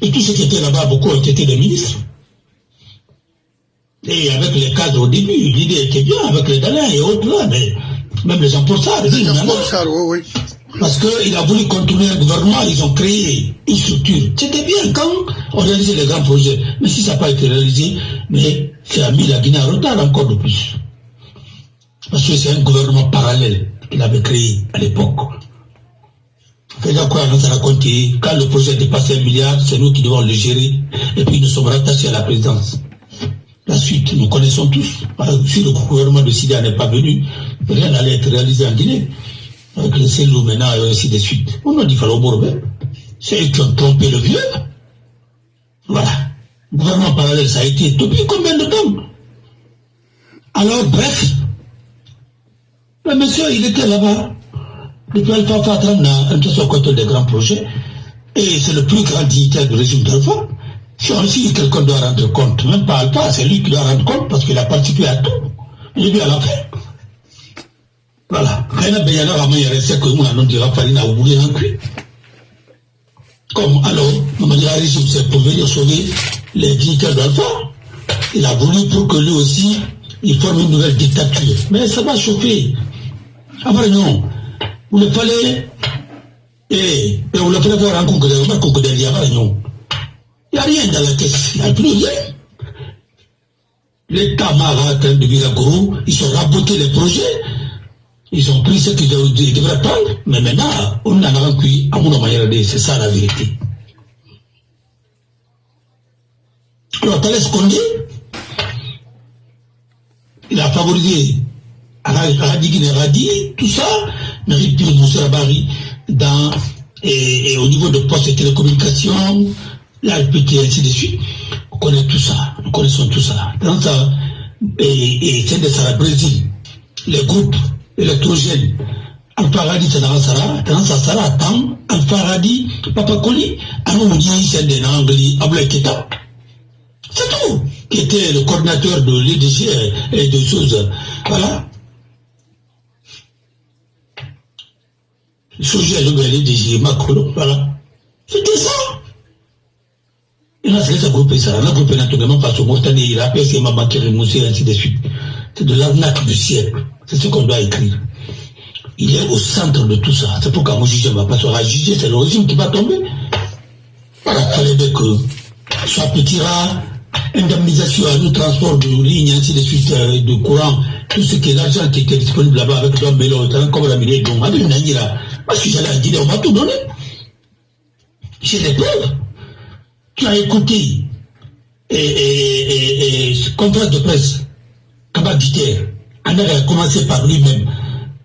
Et tous ceux qui étaient là-bas, beaucoup ont été des ministres. Et avec les cadres au début, l'idée était bien, avec les Dalins et autres là, mais même les Jean-Paul-Sarr. Oui. Parce qu'il a voulu contourner le gouvernement, ils ont créé une structure. C'était bien quand on réalisait les grands projets. Mais si ça n'a pas été réalisé, mais ça a mis la Guinée en retard encore de plus. Parce que c'est un gouvernement parallèle qu'il avait créé à l'époque. Faisant quoi, on a raconté, quand le projet dépasse 1 milliard, c'est nous qui devons le gérer, et puis nous sommes rattachés à la présidence. La suite, nous connaissons tous. Si le gouvernement de Sida n'est pas venu, rien n'allait être réalisé en Guinée. Avec les Célou maintenant et ainsi de suite. On a dit Falo Bourbe. C'est eux qui ont trompé le vieux. Voilà. Le gouvernement parallèle, ça a été depuis combien de temps? Alors, bref, le monsieur, il était là-bas. Depuis Alpha Fatran a un au contrôle des grands projets, et c'est le plus grand dignitaire du régime d'Alpha. Si quelqu'un doit rendre compte, même pas Alpha, c'est lui qui doit rendre compte parce qu'il a participé à tout. Il est bien à la fin. Voilà. Comme alors, le régime, c'est pour venir sauver les dignitaires d'Alpha. Il a voulu pour que lui aussi, il forme une nouvelle dictature. Mais ça va chauffer. Après, non. Vous le fallait, et vous le fallait voir un concours de il n'y a rien dans la caisse, il n'y a plus rien. L'État m'a de Viragoro, ils ont raboté les projets, ils ont pris ce qu'ils devraient prendre, mais maintenant, on en a recueilli à mon manière de, c'est ça la vérité. Alors, Talas Condé, il a favorisé Radi, tout ça, Narik Pire Moussa Bari, dans, et au niveau de postes et télécommunications, la RPT, et ainsi de suite. On connaît tout ça, nous connaissons tout ça. Dans ça, et c'est de ça, Brésil, les groupes électrogènes, Alpha Radi, c'est dans ça, Sara, Tam, Alpha Radi, Papa Koli, Anoumoudian, c'est de l'Anglais, Abla Keta. C'est tout, qui était le coordinateur de l'EDG et de choses. Voilà. Sujet le l'EDG, Macron, voilà. C'était ça. Il a fait ça grouper ça. On a groupé naturellement parce que Mortani, il a appelé ses mamans qui remontaient, ainsi de suite. C'est de l'arnaque du siècle. C'est ce qu'on doit écrire. Il est au centre de tout ça. C'est pourquoi mon juge ne va pas se juger, c'est le régime qui va tomber. Voilà, il fallait bien que soit petit rat, indemnisation à nous, transport de lignes, ainsi de suite, de courant, tout ce qui est l'argent qui était disponible là-bas avec le mélo, comme la millier de Madi, parce que j'allais à Guinée, on m'a tout donné. J'ai des preuves. Tu as écouté conférence de presse, Kabaditer, On a commencé par lui-même.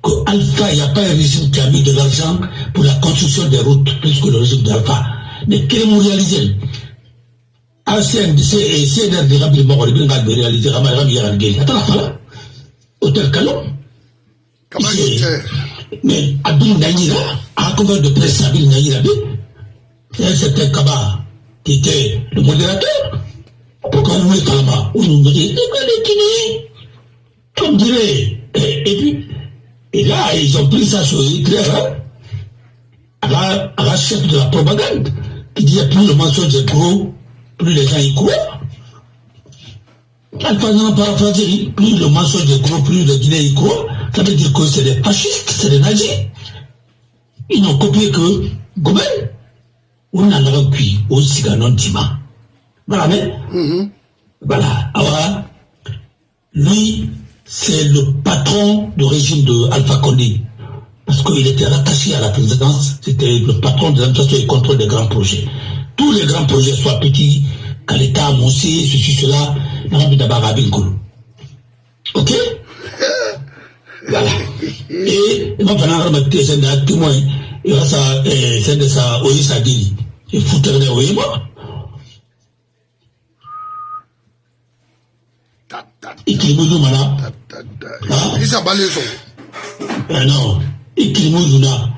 Qu'Alpha, il n'y a pas un régime qui a mis de l'argent pour la construction des routes, plus que le régime d'Alpha. Mais quel est mon réalisé? CNR de Rabbi Moro, il va réaliser Rabbi Yarangé. Attends, hôtel Calon. Mais Abdul Nayira, à combien de presse Abdul Nayira, c'est un certain Kaba qui était le modérateur. Pourquoi vous voulez Kalama? On nous dit, comme dirait, et puis, et là, ils ont pris ça sur Hitler, à la chef de la propagande, qui disait plus le mensonge est gros, plus les gens y croient. Plus le mensonge est gros, plus les Guinéens y croient. Ça veut dire que c'est des fascistes, c'est des nazis. Ils n'ont copié que Gobel. On en a cuit au Siganon Tima. Voilà, mais. Voilà. Alors, lui, c'est le patron du régime de Alpha Condé. Parce qu'il était rattaché à la présidence, c'était le patron de l'administration et contrôle des grands projets. Tous les grands projets, soit petits, Kaleta, Moussé, ceci, cela, n'ont d'abord à Binkoulou. Ok? Voilà. Et il va falloir remettre c'est un témoin. Il va ça, c'est de ça, oui, ça dit. Il faut terminer, oui, moi. Ikilimudu mana. Il s'est balayé. Non. Ikilimudu na.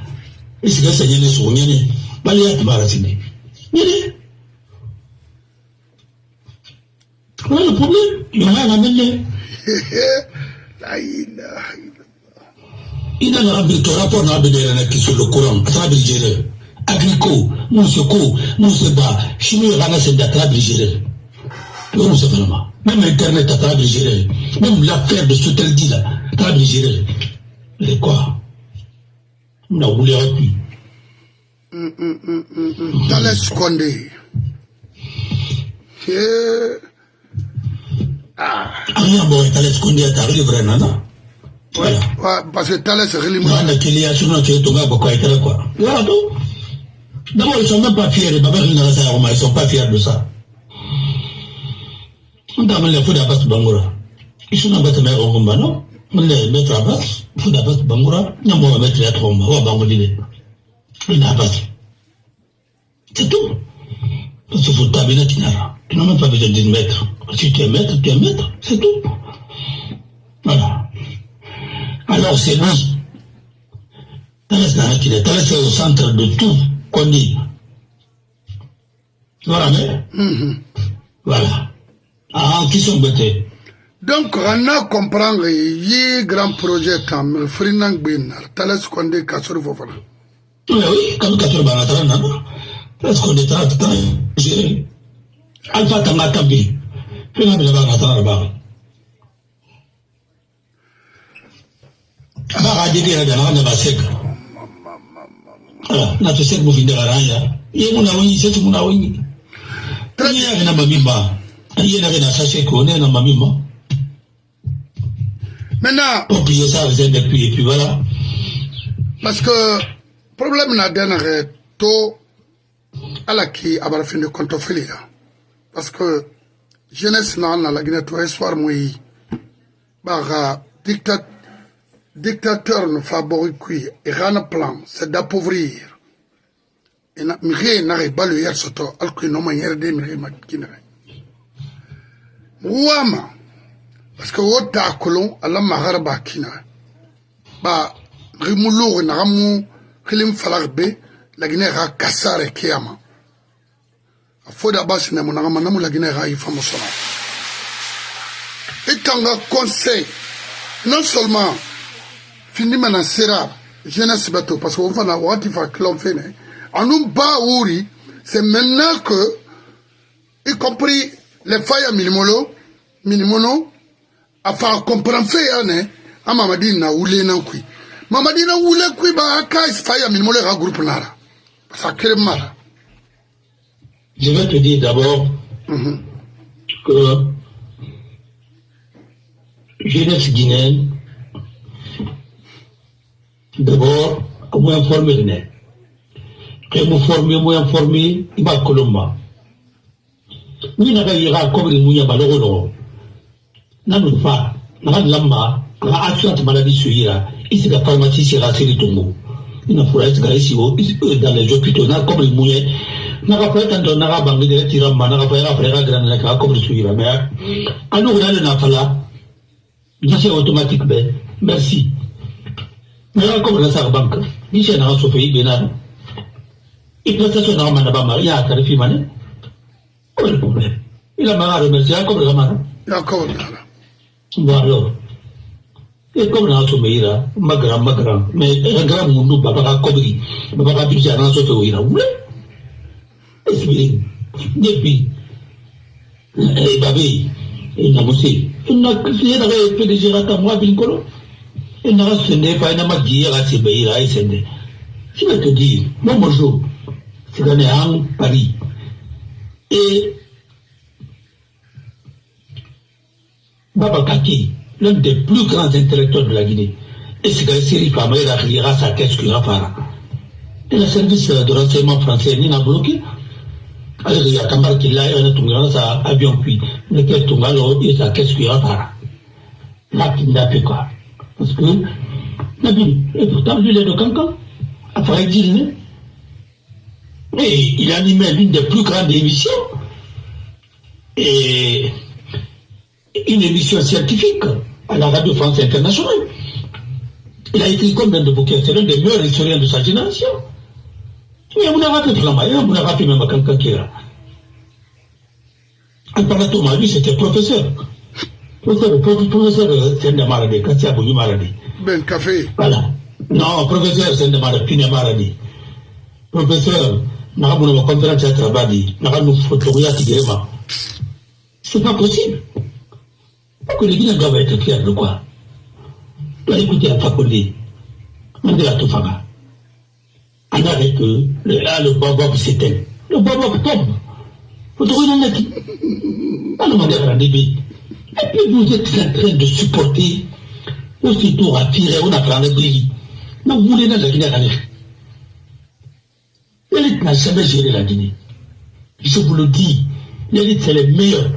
Il s'est gagné les sous, n'y balayé à Maratine. Voilà le problème. Il y a un amène. Il a un rapport qui sur le courant, Trabilgéré, Agrico, Mousseko, Mousseba, Chimie, Ranassé, Trabilgéré. Non, c'est vraiment. Même Internet à Trabilgéré, même l'affaire de Souteldi, là, Trabilgéré. Mais quoi? On a voulu plus. Thalès Condé. Rien, bon, Thalès Condé est arrivé vraiment, non? Voilà. Ouais, parce que Thalès est réellement. Voilà tout. D'abord, ils ne sont même pas fiers. Ils ne sont pas fiers de ça. On a mis les fous d'Abbas Bangoura. Ils sont pas mettre au combat, non? On les met à Abbas, fous d'Abbas Bangoura, on va mettre les trois mois, on va Bangoudine. Il n'a pas. C'est tout. Parce qu'il faut t'abonner, tu n'as même pas besoin de mettre. Si tu es maître, c'est tout. Voilà. Alors c'est lui. Thalès est au centre de tout qu'on dit. Voilà, mais voilà. Ah, qui sont bêtés. Donc, on a compris qu'il y a un grand projet comme Frinan Gbenar, Thalès Condé Kassor Fofana. Oui, comme Kassor Banatran, Thalès Condé Thalès géré. Alpha Tangatabi. Frinan Banatran là-bas. Bara jadi ada nama basek. Na tu sek bufinda raya. Ye muna wini setu muna wini. Tanya na mamimba. Aye na na sase ko ne na mamimba. Maintenant, pour payer ça vous êtes depuis et puis voilà. Parce que problème na dernier to ala ki abara fin de compte filia. Parce que jeunesse na la Guinée to espoir moi ba dictateur ne fabrique et un plan, c'est d'appauvrir. Et n'a pas balu hier soto, alcool non manière de mire makine. Ouama, parce que wota kolon ala maharba kina. Ba rimulo na ramu khilim falarbe la Guinée ra kasare kiyama. Afoda bas na mona namu la Guinée ra ifamo sona. Et tanga conseil non seulement fini mana sera jeunesse bateau parce qu'on va avoir des fois clon fait en un bas ouri c'est maintenant que y compris les failles minimono a faire comprendre fait né a mamadi na oulé na kui mamadi na oulé kui ba ka failles minimono ra groupe nara ça crée mal. Je vais te dire d'abord que jeunesse guinéenne. D'abord, comment informer les nègres. Moi informer, il va Colomba. Nous n'avons pas eu à couvrir Mouya Baloro. Nous n'avons pas, nous n'avons la assurance maladie suivra, ici la pharmacie sera série Tongo. Il ne faudra être ici dans les hôpitaux, comme les mouillés. N'a pas fait un n'a pas banqué de tirer, n'a pas fait un grand lac comme le suivra. Mais à nous, on a le nafala. C'est automatique, merci. Mais comme la salle banque, il s'est dans son pays, Bénin. Il peut être un homme à Maria, à Califimane. Quel est le problème? Il a marre de remercier comme le Ramana. D'accord. Bon alors. Et comme dans ce pays-là, Magra, mais un grand monde, Baba Kobri, Baba Pizza, dans ce pays-là, oui. Et puis, depuis, et Babé, et Namosé, il n'a fait des gérata, moi, Bincolo. Il n'a pas un amadi à ces pays-là, et c'est. Je vais te dire, moi, bonjour, c'est dans les Hang, Paris. Et Baba Kaki, l'un des plus grands intellectuels de la Guinée, et c'est que Siri Famera rira sa caisse qu'il a fara. Et le service de renseignement français n'a bloqué. Alors il y a Kambar qui l'a, il a tout sa avion puis, lequel tout malo et sa caisse qu'il a fara. Là, il n'a fait quoi? Parce que, Nabil, et pourtant, lui, il est de Cancan, après dire, et il animait l'une des plus grandes émissions, et une émission scientifique à la Radio France Internationale. Il a écrit combien de bouquins? C'est l'un des meilleurs historiens de sa génération. Mais on a rappelé Flamay, on a rappelé même quelqu'un qui era. En parlant de lui, c'était professeur. Professeur, c'est un de Maradé, Kassia Bouyou Maradé. Ben, café. Voilà. Non, professeur, c'est un de Maradé, Pine Maradé. Professeur, n'a pas de conférence à travailler, n'a pas de photographie. C'est pas possible. Pourquoi les Guinéens doivent être fiers de quoi? Doit écouter Alpha Condé, Mandela Tofaga. On arrête que le Bob s'éteint. Le Bob tombe. Vous trouvez un acquis? Alors, Mandela a débit. Et puis vous êtes en train de supporter, aussitôt à tirer, on a pris un pays. Mais vous voulez dans la Guinée. L'élite n'a jamais géré la Guinée. Je vous le dis, l'élite c'est les meilleurs.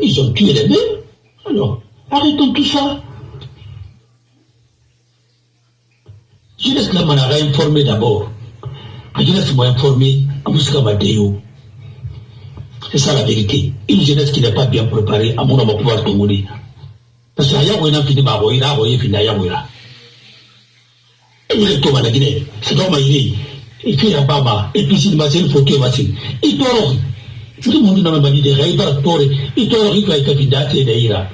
Ils ont tué les meilleurs. Alors, arrêtons tout ça. Je laisse la manara informer d'abord. Je laisse moi informer à Moussa Madéo. C'est ça la vérité. Une jeunesse qui n'est pas bien préparée, à mon homme pouvoir te mourir. Parce qu'il y a un fini ma roïna, fini à Yamouira. Et vous êtes à la Guinée. C'est dans ma idée. Il fait un baba, et puis s'il m'a dit, il faut que il il dort. Tout le monde n'a même pas dit, il va torre, il dort, il va être candidat et d'ailleurs.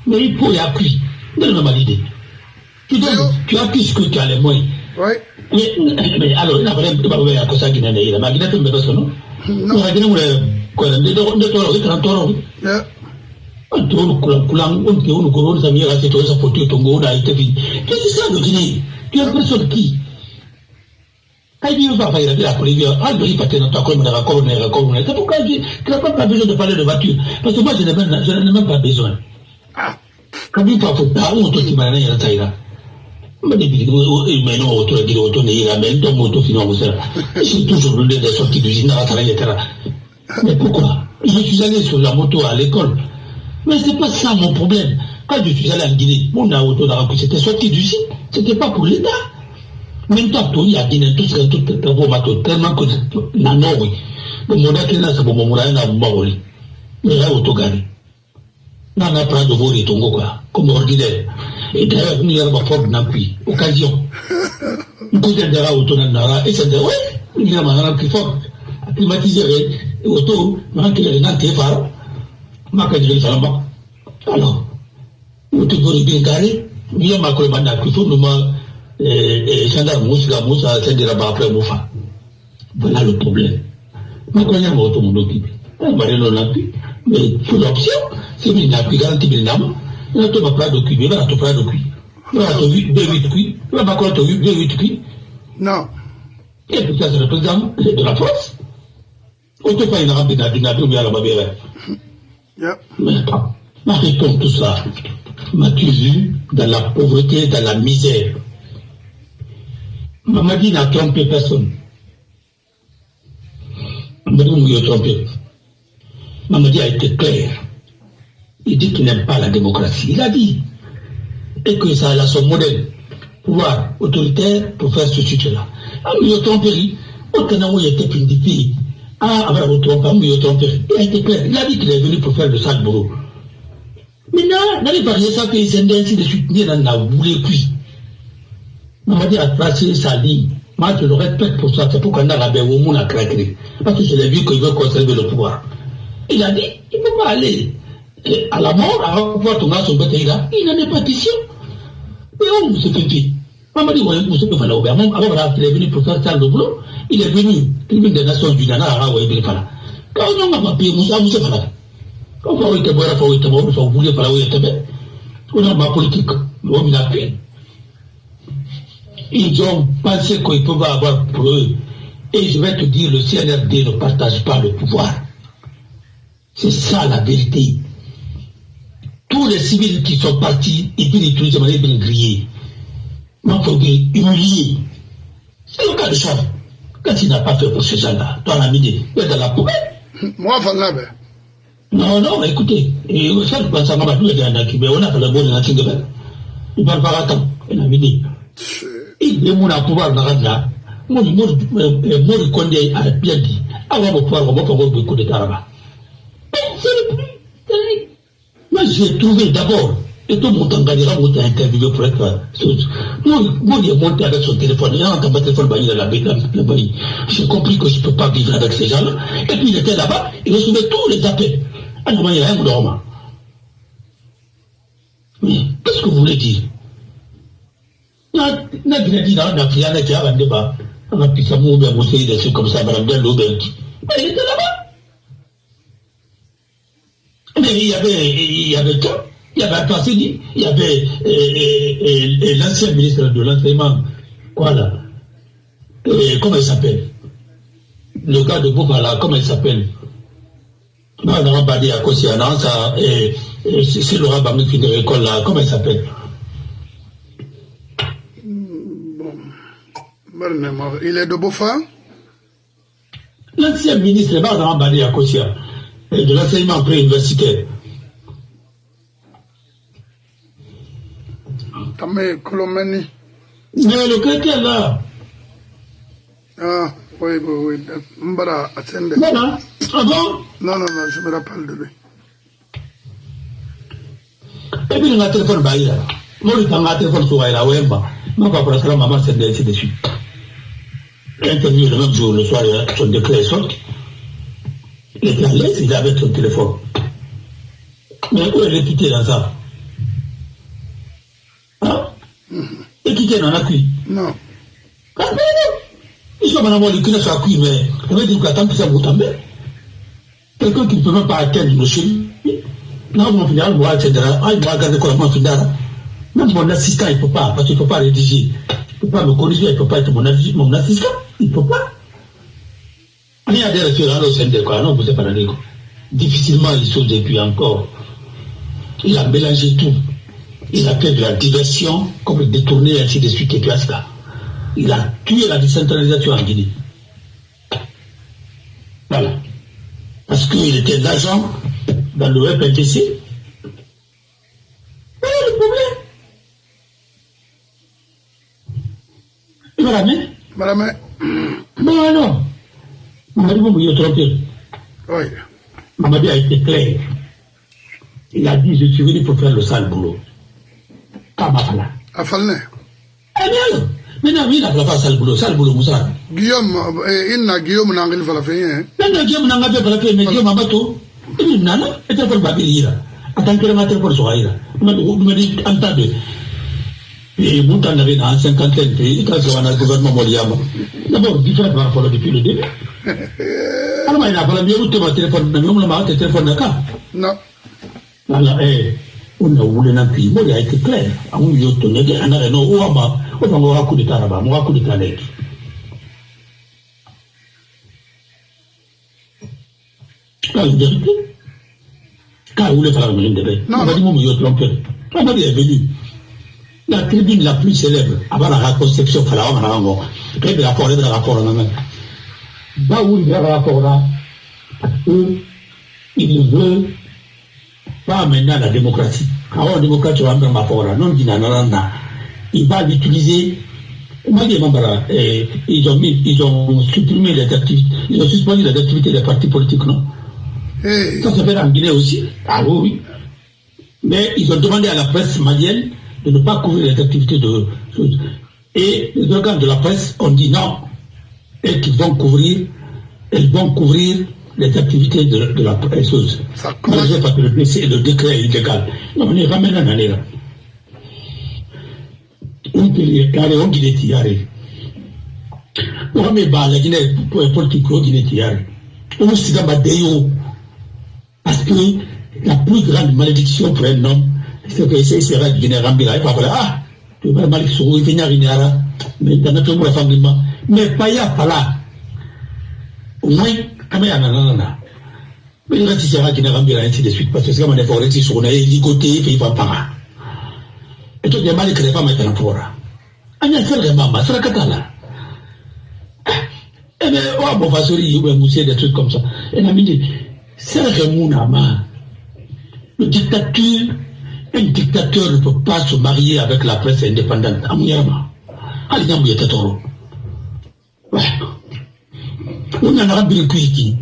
Mais il faut y appuyer. Donne ma idée. Tu appuies ce que tu as les moyens. Oui. Mais alors, il n'a pas de à cause de la Guinée. Ma Guinée, tu me donnes non? Non, la Guinée, quoi, de toro, il est en toro. On tourne coulant, on tourne coulant, ça vient à cette chose, ça faut tuer ton go, là, il te dit. Qu'est-ce que c'est ça, le Guinée? Tu as l'impression de qui? Quand il va faire la police, ah, il va tenir ta commune, c'est pourquoi tu n'as pas besoin de parler de voiture. Parce que moi, je n'ai même pas besoin. Quand il va faire on te dit, il y a la taille. Mais non, autour de l'auto, il y a même deux motos finalement. C'est toujours l'une des sorties d'usine à travailler, etc. Mais pourquoi? Je suis allé sur la moto à l'école. Mais c'est pas ça mon problème. Quand je suis allé en Guinée, mon auto, c'était sorti d'usine. C'était pas pour l'État. Même temps, il y a Guinée, tout ce que tout est pour tellement que non, oui. Le monde qui n'a pas mon moyen à Mbaoli. Mais là, autogaré. Non, on a pas de voler et Tongo, quoi. Comme ordinaire. Et d'ailleurs, il y a pas fort d'appui. Occasion. Une côté de la auto, et c'est de, ouais, il y a un plus fort. Climatiser, auto, maintenant, il y a un téléphone. Alors, vous devez bien garder. Il y a ma commande à plus fort, gendarme Moussa, c'est de là-bas après Moufa. Voilà le problème. Ma commande à mon occupé. Mais pour l'option, c'est une garantie de l'âme. Il y a tout ma plat de cuit, il y a tout plat de cuit. Il y a tout 2-8 cuits, il y a ma commande de 2-8 cuits. Non. Et puis ça, c'est le président de la France. On ne peut pas y avoir la babère. Mais pas. Ma réponse tout ça, m'as-tu vu dans la pauvreté, dans la misère? Mamadi n'a trompé personne. Mamadi n'a trompé. Mamadi a été clair. Il dit qu'il n'aime pas la démocratie. Il a dit. Et que ça a son modèle. Pouvoir autoritaire pour faire ce sujet-là. Ah, mais il a trompé. Autant il était pindipé. Ah, après, il a trompé. Il a été clair. Il a dit qu'il est venu pour faire le sale boulot. Maintenant, dans les variétés, ça fait ainsi de soutenir dans la voulu cuit. On m'a dit à tracer sa ligne. Moi, je le respecte pour ça. C'est pourquoi on a la au monde à craquer. Parce que je l'ai vu qu'il veut conserver le pouvoir. Il a dit, il ne peut pas aller à la mort, à voir ton gars, son bêtise là. Il n'en est pas question. Mais on se fait pied. On m'a dit, vous savez, alors, il est venu pour faire ça le boulot. Il est venu, tribune des Nations Unies, quand on m'a payé, Moussa, vous savez, quand on était bon, on voulait faire on a ma politique, on a fait. Ils ont pensé qu'ils peuvent avoir pour eux. Et je vais te dire, le CNRD ne partage pas le pouvoir. C'est ça la vérité. Tous les civils qui sont partis, ils viennent utiliser de manière bien grillée. Mais il faut humilier. C'est le cas de Charles. Quand il n'a pas fait pour ces gens-là, toi, la midi, il est dans la poubelle. Moi, je là, Non, écoutez, ça, je pense à ma fille, mais on a fait le bon de la Tingabelle. Il va pas attendre, il a midi. Il est mon pouvoir dans la moi, je connais à bien dit. Avant de pouvoir, on va faire beaucoup de taraba. Moi, j'ai trouvé d'abord, et tout le monde a interviewé pour être. Moi, il est monté avec son téléphone, il a entendu le téléphone, il a la baille. J'ai compris que je ne peux pas vivre avec ces gens-là. Et puis, il était là-bas, il recevait tous les appels. Alors, il y a un moment. Mais, qu'est-ce que vous voulez dire? Il y a un dit dans la prière qui a un débat. On a pu s'amuser bien montrer des trucs comme ça, madame Delobel. Mais il était là-bas. Mais il y avait tout. Il y avait un passé, il y avait l'ancien ministre de l'enseignement, quoi là, comment il s'appelle? Le gars de Boufala, comment il s'appelle? Non, on n'a pas dit à cause non, ça, c'est Laurent Bambi qui de l'école là, comment il s'appelle? Bon, il est de Bofa? L'ancien ministre, on n'a pas dit à cause de l'enseignement pré-universitaire. Mais Colomani. Mais le chrétien là. Ah, oui. Mbara, attendez. Voilà. Ah bon? Non, je me rappelle de lui. Et puis, il y a un téléphone, là. Moi, il y a un téléphone sur la Wemba. Moi, pas pour maman, c'est dessus. Interview le même jour, le soir, son décret est sorti. Il était à l'aise, il avait son téléphone. Mais où est l'équité dans ça? Et qui tient en appui? Non. Ils sont maintenant les clés à cuire, mais on va dire que tant que ça vous tombe. Quelqu'un qui ne peut même pas atteindre le chien. Non, mon final, moi, etc. Ah, il va regarder comment mon final. Même mon assistant, il ne peut pas, parce qu'il ne peut pas rédiger. Il ne peut pas me corriger, il ne peut pas être mon assistant. Il ne peut pas. Il y a des référents au sein de quoi, non, vous êtes pas dans les quoi. Difficilement, ils sont depuis encore. Il a mélangé tout. Il a fait de la diversion, comme détourner, ainsi de suite, et puis à cela. Il a tué la décentralisation en Guinée. Voilà. Parce qu'il était l'agent dans le FNTC. Voilà le problème. Il va ramener. Madame. Non. Mamadi Boumou, il est trompé. Oui. Mamadi a été clair. Il a dit, je suis venu pour faire le sale boulot. Kamafala. Afalne. Eh bien, maintenant, il n'a pas sale boulot, Moussa. Guillaume, il n'a Guillaume n'a pas fait, hein. Non, Guillaume n'a pas fait, mais Guillaume a battu. Il n'a pas fait le babili. En tant que le pour Sohaïra. Il m'a dit, entendez. Et Moutan avait dans 50 pays, quand on a le gouvernement Moliama. D'abord, différent par rapport depuis le début. Alors, il n'a pas bien où mon téléphone, mais on m'a dit téléphone d'accord. Non. Voilà, on a voulu un pays, il a été clair. On lui a donné des années, on va un coup de taraba, on va un coup de talek. La vérité, quand vous voulez faire la même début, on va dire, mon milieu trompé. On va dire, est venu. La tribune la plus célèbre, avant la conception, il fallait avoir un rapport. Et puis, rapport, il y a un rapport là même. Bah, où il y a un rapport là, parce qu'il veut pas maintenant la démocratie. Quand la démocratie va ma fora, non dit il va l'utiliser. Ils ont supprimé les activités, ils ont suspendu les activités des partis politiques, non? Ça se fait en Guinée aussi. Ah oui. Mais ils ont demandé à la presse malienne de ne pas couvrir les activités de choses. Et les organes de la presse ont dit non. Et qu'ils vont couvrir les activités de la presse. Ça commence parce que le décret est illégal. Non, on est ramené en année là. On peut les carrer, on dit les tiares. On remet bas la Guinée politique, on dit les tiares. On se dit d'ailleurs. Parce que la plus grande malédiction pour un homme, c'est que c'est la Guinée Rambira. Il va dire, ah, tu vas mal sur où il vient à mais dans notre monde, la famille, mais pas y a pas là. Au moins, comme il y a un mais il va dire, c'est la Guinée Rambira, ainsi de suite, parce que c'est comme un effort, c'est sur on est ligoté, il va pas. Et tout le mal que les femmes étaient en fora. On a fait les mamans, c'est la catala. Eh bien, oh, bon, va sourire, ou mousser des trucs comme ça. Et on a mis dit, c'est le dictateur, un dictateur ne peut pas se marier avec la presse indépendante. Allez, on y est toro. On en a bien cuit.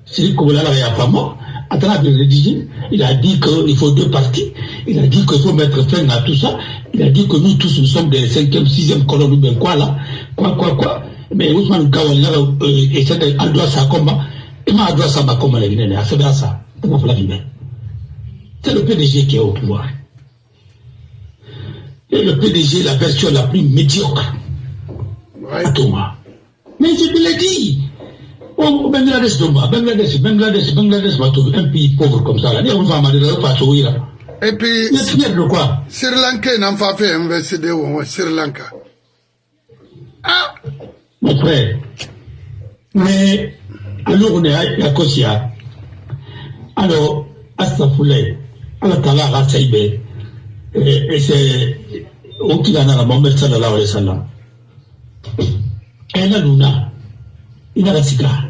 C'est comme là, il n'y a pas mort. À travers le rédigé, il a dit qu'il faut deux partis. Il a dit qu'il faut mettre fin à tout ça. Il a dit que nous tous, nous sommes des 5e, 6e colonnes ou bien quoi là. Quoi. Mais Ousmane Gawal, et c'est un droit ça combat. Et ma droit ça m'a combat la Guinée. C'est bien ça. C'est le PDG qui est au pouvoir. Et le PDG, la version la plus médiocre. À Thomas. Mais je te l'ai dit. Oh, Bangladesh, un pays pauvre comme ça, là. On va m'arrêter pas à là. Et puis, Sri Lanka n'a pas fait investir au Sri Lanka. Ah! Mon frère. Mais, alors on est à Kosia. Alors, Astafoulé, Allah Rasaïbe, et c'est Okilana, Mohamed Sallallahu alayhi wa sallam. Et là, Luna, il a la cigare.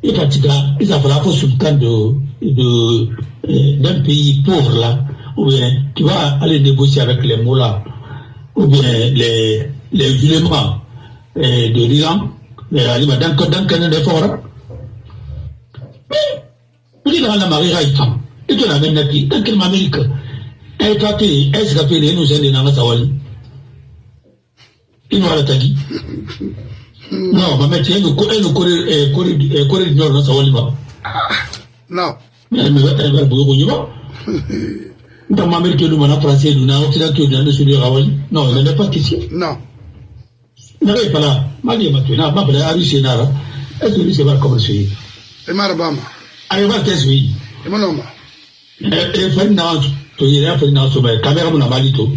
Et la cigare, il a fallu sultan d'un pays pauvre là, ou bien tu vas aller négocier avec les mollahs, ou bien les éléments de l'Iran, les aliments d'un canon de fort. Mais, il a la marée raïtam. Et tu l'as même dit, dans quelle Amérique, elle a fait, elle s'est fait, nous aider dans la Sawali. Il nous a dit. Non, ma mère, elle nous corrige du nord dans Sawali. Non. Elle va bouger. Dans ma mère, nous m'en a français, nous n'avons pas de dans le sud de Rawali. Non, il n'est pas question. Non. Il n'est pas là. Mali, maintenant, ma belle, Aris, Nara. Est-ce que c'est pas comme celui? Et Marabama. Allez, va t'es oui. Et mon homme. Et fait une autre, tu as fait une autre, mais caméra, mon amalito.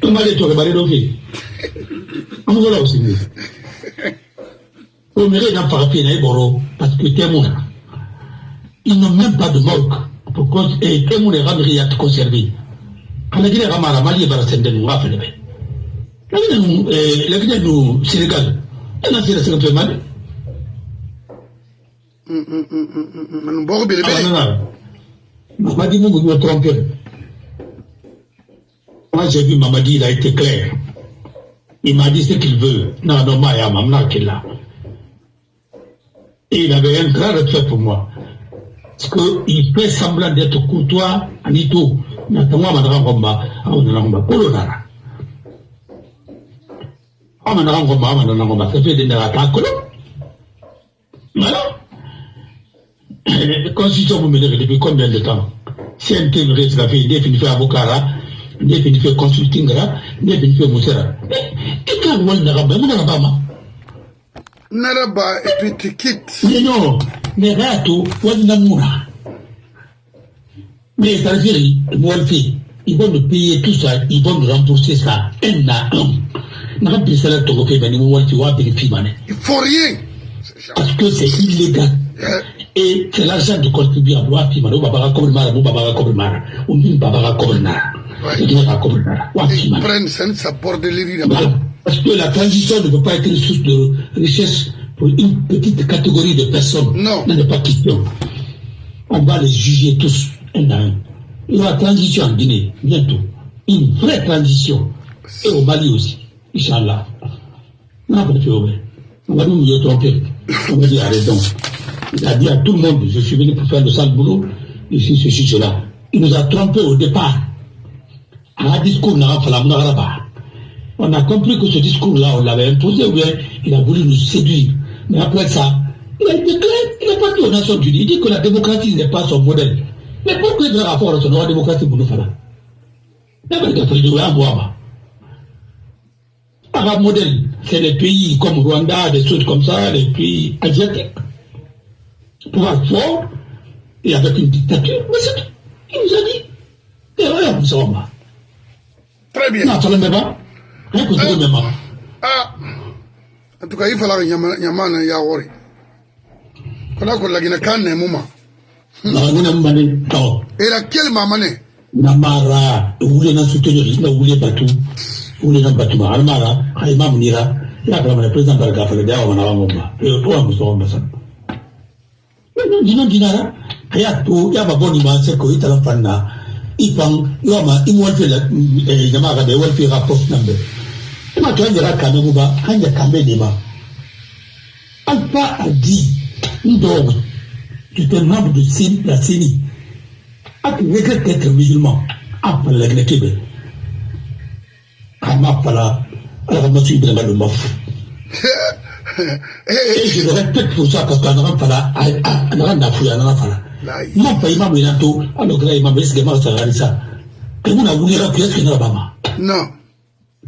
Tu m'as dit, tu as barré d'office. On va là aussi. On mérite d'un papier, d'un boro, parce que témoin. Ils n'ont même pas de morgue. Pourquoi, et témoin est ramené à te conserver. Quand la Guinée ramara, Mali et Barasende, nous va faire le bien. La Guinée, nous, Sénégal, elle a fait la seconde mal. Mamadi vous me trompez. Moi j'ai vu Mamadi, il a été clair. Il m'a dit ce qu'il veut. Non, Maya, Mamna qui est là. Et il avait un grand respect pour moi. Parce qu'il fait semblant d'être courtois, Anito. Natama Madarangomba, Amanangomba, Polonara. Amanangomba, ça fait des narrations. Voilà. La constitution vous menez depuis combien de temps? Si un thème reste la fille, définition avocat, définition consulting, définition moussera. Et quand vous n'avez pas, Naraba et puis tu quittes. Mais non, mais rato, Wanamouna. Mais les Algériens, ils vont nous payer tout ça, ils vont nous rembourser ça, un à un. Il faut rien. Parce que c'est illégal. Et c'est l'argent du contribuable. Ils prennent ça pour délire. Parce que la transition ne peut pas être une source de richesse pour une petite catégorie de personnes. Non. Ce n'est pas question. On va les juger tous un à un. Il y aura transition en Guinée, bientôt. Une vraie transition. Et au Mali aussi, Inch'Allah. Non, pas de problème. On va nous tromper. On va dire arrêtons. Il a dit à tout le monde, je suis venu pour faire le sale boulot, ici, ceci, cela. Il nous a trompés au départ. À un discours, on a compris que ce discours-là, on l'avait imposé, ou bien il a voulu nous séduire. Mais après ça, il a déclaré, il n'est pas dit aux Nations Unies, il dit que la démocratie n'est pas son modèle. Mais pourquoi il doit rapport à son démocratie pour nous faire? Arabe modèle, c'est les pays comme Rwanda, des choses comme ça, les pays asiatiques. Pouvoir fort, et avec une dictature, mais c'est tout. Il nous a dit, et regarde, nous sommes là. Très bien. Non, ça ne me va. Rien que ça ne me va. Ah, en tout cas, il fallait que Yamana Yawori. Qu'on a la Guinée, quand même, moment. Non, nous n'avons pas de temps. Et laquelle mamane? Namara, vous voulez nous soutenir, vous voulez pas tout. Vous voulez nous battre, Namara, Haïma Mounira, il y a quand même le président de la GAFA, le gars, on a un moment. Et toi, nous sommes en non, dis-nous, Dinara, il y a tout, il y a pas bon image, c'est qu'il y a un fan. Il pense, il y a un fait la, il y a un fait rapport number. Il m'a dit, il y a quand même, il y a quand même, Alpha a dit, nous devons, tu es membre de la CENI. Tu regrettes d'être musulman. Après la Guinée, alors je suis vraiment le mof. Et je le répète pour ça parce qu'on n'a pas non, pas imam Minato, alors que là, imam Besque m'a fait ça. Et vous n'avez voulu rappeler ce qu'il n'a pas. Non.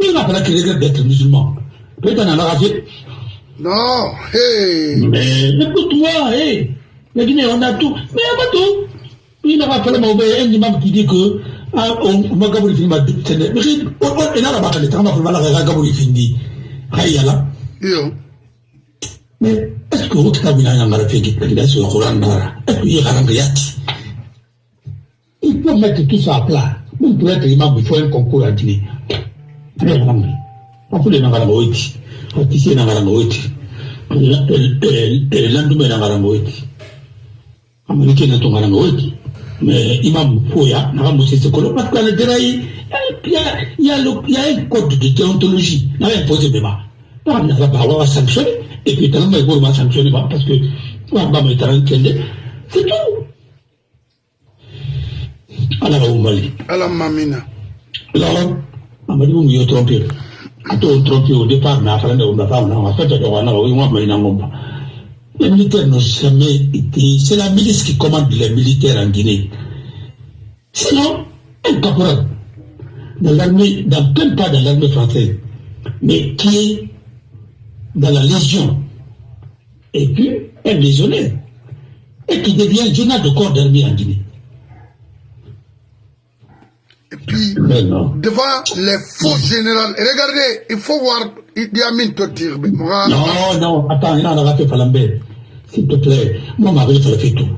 Il n'a pas qu'il regrette d'être musulman. Peut-être qu'on en a fait. Non, hey. Mais écoute-moi, hey. La Guinée, on a tout. Mais il n'y a pas tout. Il n'a pas fait un imam qui dit que on m'a gabou fini ma mais il n'a pas fait le travail pour la gabou fini. Hayala. Mais est-ce que vous avez un fait qui est sur le Coran? Est-ce qu'il y a un réact? Il faut mettre tout ça à plat. Vous pouvez être imam, il faut un concours à Guinée. On peut les Nagaramoïti. On peut les Nagaramoïti. Le lendemain Nagaramoïti. Américain n'est pas Nagaramoïti. Mais imam Foya, Nagaramoïti, c'est quoi? Parce qu'il y a un code de déontologie. Il y a un posé de débat. On va pas sanctionner. Et puis, il ne va pas sanctionner parce que on va mettre un kende. C'est tout. Alors, on va aller. Alors, Mamina. Alors, on va dire qu'on est trompé. On trompé au départ, mais après, on a fait les militaires n'ont jamais été. C'est la milice qui commande les militaires en Guinée. Sinon, un caporal dans l'armée, même pas dans l'armée française, mais qui est dans la Légion, et puis un légionnaire, et qui devient général de corps d'armée en Guinée. Et puis, devant les faux généraux, regardez, il faut voir Idi Amin Totir. Non, attends, il en a fait Falambé. S'il te plaît, moi, ma mari, il fait tout.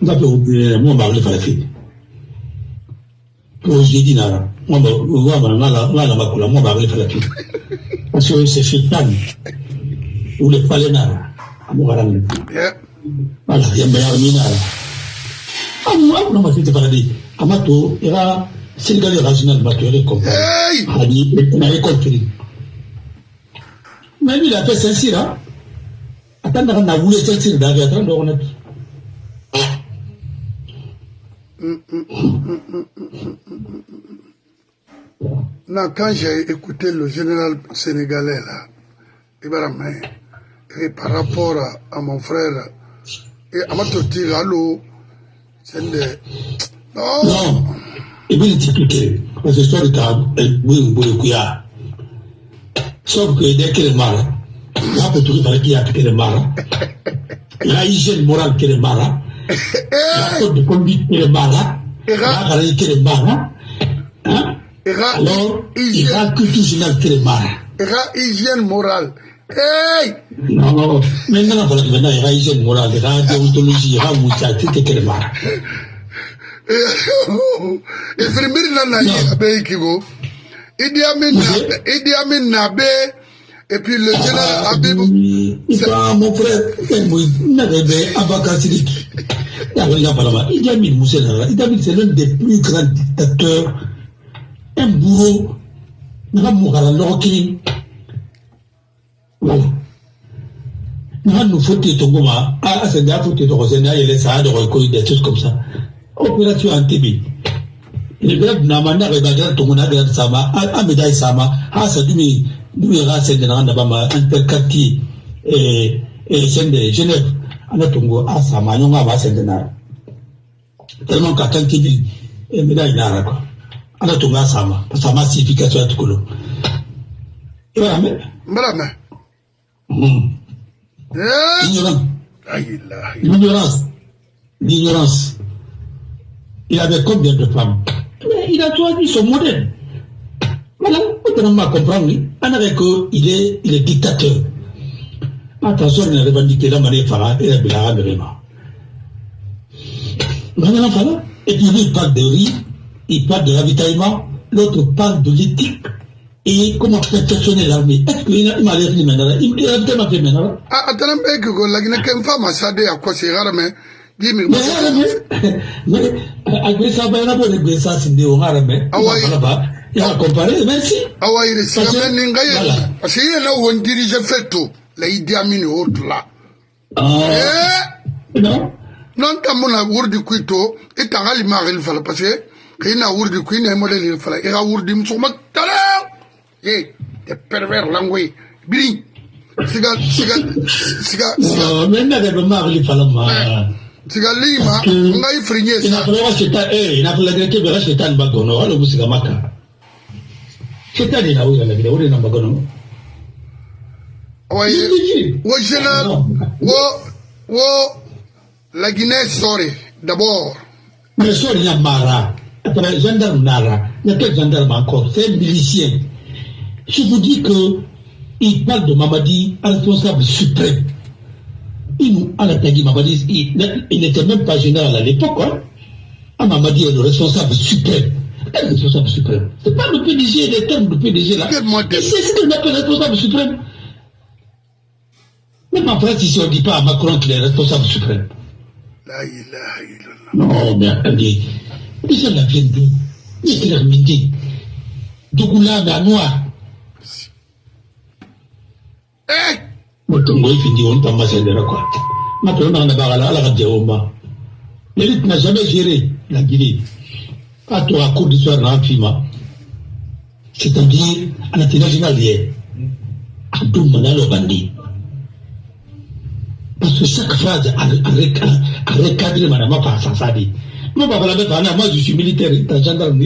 Moi, ma mari, il fait tout. Pour j'ai dit, moi, ma mari, il fait tout. Parce que c'est Chitan, ou les Palénara, à Mouraran. Voilà, il y a meilleur minara. Ah, non, ma fille, paradis. Amato, il y a Sénégalais régional, il est comme ça. Il a compris. Mais lui, il a fait celle-ci, là. Attends, on a voulu celle-ci, là, attends, on a. Non, quand j'ai écouté le général sénégalais, là, et par rapport à mon frère, et à ma tortille, allô, c'est des. Non, et bien expliquer, parce que c'est le cas, sauf que dès qu'elle est mal, là, peut tout faire qu'il y a qu'elle est mal, la hygiène morale qu'elle est mal, la faute de conduite qu'elle est mal, la garantie qu'elle est mal, alors, il y a culture générale qu'elle est mal. Hygiène morale. Hey! Non, maintenant, il y a hygiène morale, il y a déontologie, il y a moussa, tout est qu'elle est mal. Et Frimir n'a pas Idi Amin n'a Et puis le général Abibou. Mon frère, il n'avait Abaka Sidik. Il c'est l'un des plus grands dictateurs. Un bourreau. Voilà. Nous faut Tongoma. C'est d'un faut Tongoma. Il y a ça de recueillir des choses comme ça. Opération Antibi. Il y a Namanda Rebaga Tongona de Sama, Ameda Sama, Sadumi, c'est de Nandabama, Intercati et Genève. Anatongo, Sama, Yonga, Sendena. Tellement qu'à Tantibi, et Meda Inara. Anatonga Sama, Sama signification à Tukolo. Et voilà, mais. Madame. L'ignorance. Il avait combien de femmes? Mais il a choisi son modèle. Voilà, on va comprendre. Il est dictateur. Attention, il a revendiqué la manière Farah et la Bélara de Réma. Et puis lui, il parle de riz, il parle de ravitaillement, l'autre parle de l'éthique. Et comment perfectionner l'armée? Est-ce qu'il m'a l'air de maintenant? Il a tellement fait maintenant. Ah, attends, mais que la Guinée, qu'une femme a sadé à quoi c'est rare, mais dis-moi. Mais, avec ça, il y a des gens qui sont des rare, mais il a comparé, merci. Ah ouais, il est si même parce qu'il y a là où on dirige fait tout, là, il dit à mine autre là. Non? Non, t'as mon amour du couteau, et t'as râlé marre, il fallait passer. Il n'a pas de couteau, il n'a pas de couteau, il n'a pas de couteau, eh, des pervers langues. Bili. Siga. Mais n'a pas marre, il fallait ma. Siga lima, on a eu frigné. Il n'a pas il n'a pas la grève, il a acheté un bagono, alors vous siga maka. C'est un là où il a la grève, il a un bagono. Oui, général, la Guinée sorry, d'abord. Mais sorry, il y a Mara. Après, gendarme Nara, il y a quel gendarme encore? C'est un milicien. Je vous dis qu'il parle de Mamadi, responsable suprême. Il n'était même pas général à l'époque. Hein. Mamadi est le responsable suprême. Le responsable suprême. C'est pas le PDG, les termes du PDG là. C'est ce qu'on appelle responsable suprême. Même en France, ici, on ne dit pas à Macron qu'il est responsable suprême. Non, mais attendez. Déjà, la vienne d'où? Il est terminé. Dougoula, la noire. Motongo fini on t'a massé de la quoi. Maintenant on a barré la radio. L'élite n'a jamais géré la Guinée. À toi, à court d'histoire d'Anfima. C'est-à-dire à l'international hier. À tout le bandit. Parce que chaque phrase a recadré madame par Sassadi. Moi, je suis militaire, t'as gendarme.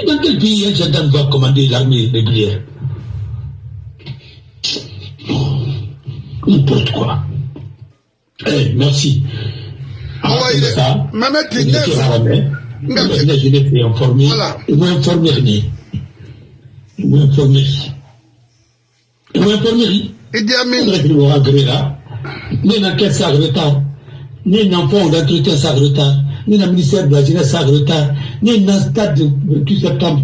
Dans quel pays un gendarme va commander l'armée régulière? N'importe quoi. Merci. Même je l'ai fait informer. Il m'a informé. Il m'a informé. Il dit à ni dans quel sac retard, ni dans fonds d'entretien sac retard, ni dans le ministère de la Jeunesse sac retard, ni dans le stade de 28 septembre.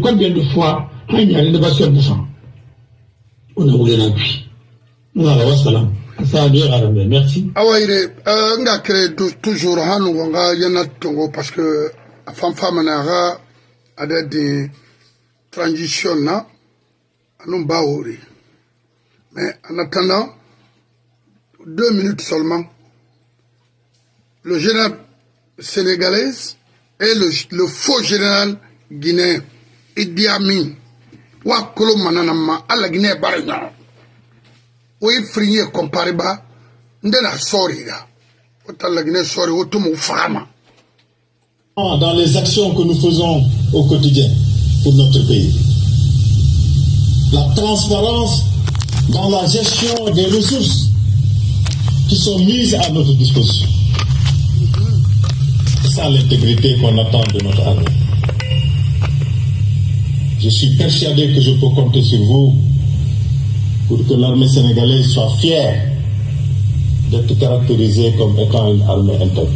Combien de fois il y a une rénovation à Boufan? On a voulu l'appui. Voilà, wassalam. Ça a bien arrêté. Merci. Ah ouais, on a créé toujours on a parce que la femme a des transitions là, nous baouri. Mais en attendant, 2 minutes seulement, le général sénégalais et le faux général guinéen, Idi Amin, wa kolo mananama, à la Guinée barina. Oui, frigné comparé bas, ndena sorry là. Autant la Guinée sorry, autant mon femme. Dans les actions que nous faisons au quotidien pour notre pays. La transparence dans la gestion des ressources qui sont mises à notre disposition. C'est ça l'intégrité qu'on attend de notre armée. Je suis persuadé que je peux compter sur vous pour que l'armée sénégalaise soit fière d'être caractérisée comme étant une armée intègre.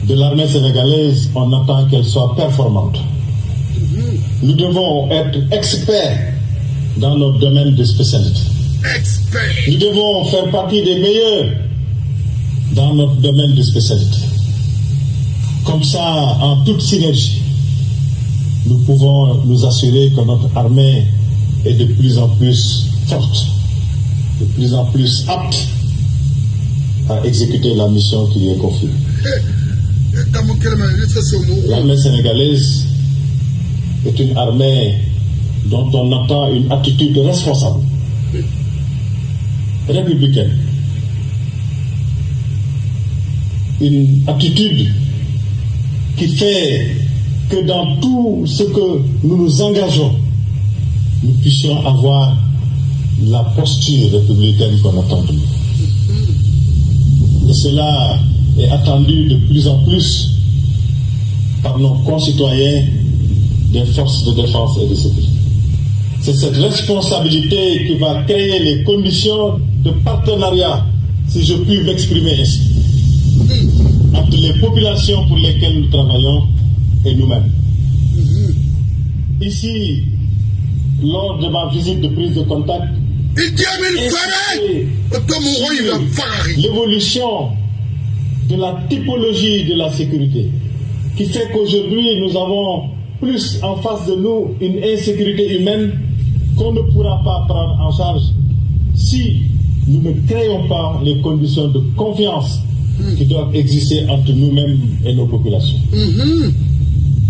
De l'armée sénégalaise, on attend qu'elle soit performante. Nous devons être experts dans notre domaine de spécialité. Expert. Nous devons faire partie des meilleurs dans notre domaine de spécialité. Comme ça, en toute synergie, nous pouvons nous assurer que notre armée est de plus en plus forte, de plus en plus apte à exécuter la mission qui lui est confiée. L'armée sénégalaise est une armée dont on attend une attitude responsable, républicaine, une attitude qui fait que dans tout ce que nous nous engageons, nous puissions avoir la posture républicaine qu'on attend de nous. Et cela est attendu de plus en plus par nos concitoyens des forces de défense et de sécurité. C'est cette responsabilité qui va créer les conditions de partenariat, si je puis m'exprimer ainsi, entre les populations pour lesquelles nous travaillons et nous-mêmes. Ici, lors de ma visite de prise de contact, l'évolution de la typologie de la sécurité, qui fait qu'aujourd'hui nous avons plus en face de nous une insécurité humaine qu'on ne pourra pas prendre en charge si nous ne créons pas les conditions de confiance qui doivent exister entre nous-mêmes et nos populations.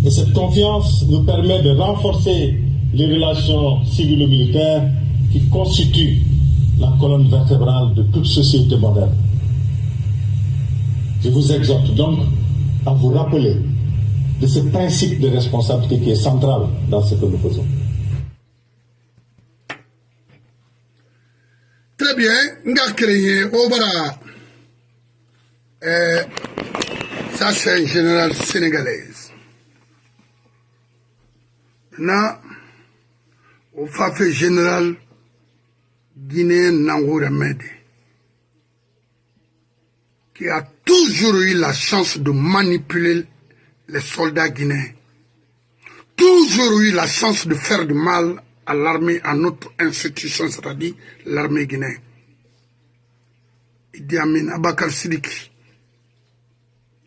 Et cette confiance nous permet de renforcer les relations civilo-militaires qui constituent la colonne vertébrale de toute société moderne. Je vous exhorte donc à vous rappeler de ce principe de responsabilité qui est central dans ce que nous faisons. Très bien, nga créé Obara. Ça c'est un général sénégalaise. Maintenant, au fait général guinéen Nangoura Mede, qui a toujours eu la chance de manipuler les soldats guinéens, toujours eu la chance de faire du mal à l'armée, à notre institution, c'est-à-dire l'armée guinéenne. Idi Amin Abakar Sidiki,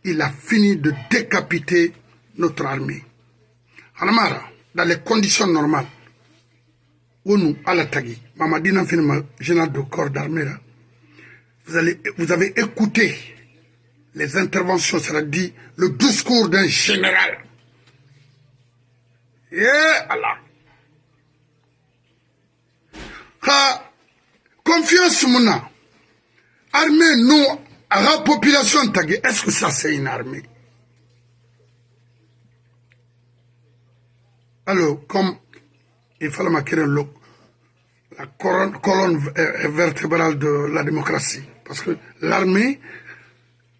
il a fini de décapiter notre armée. Anamara, dans les conditions normales, où nous, à la Tagui, Mamadina Finima, général de corps d'armée, vous avez écouté les interventions, c'est-à-dire le discours d'un général. Allah. Confiance, Mouna. Armée, nous, à la population Tagui, est-ce que ça c'est une armée? Alors, comme il fallait marquer la colonne vertébrale de la démocratie. Parce que l'armée,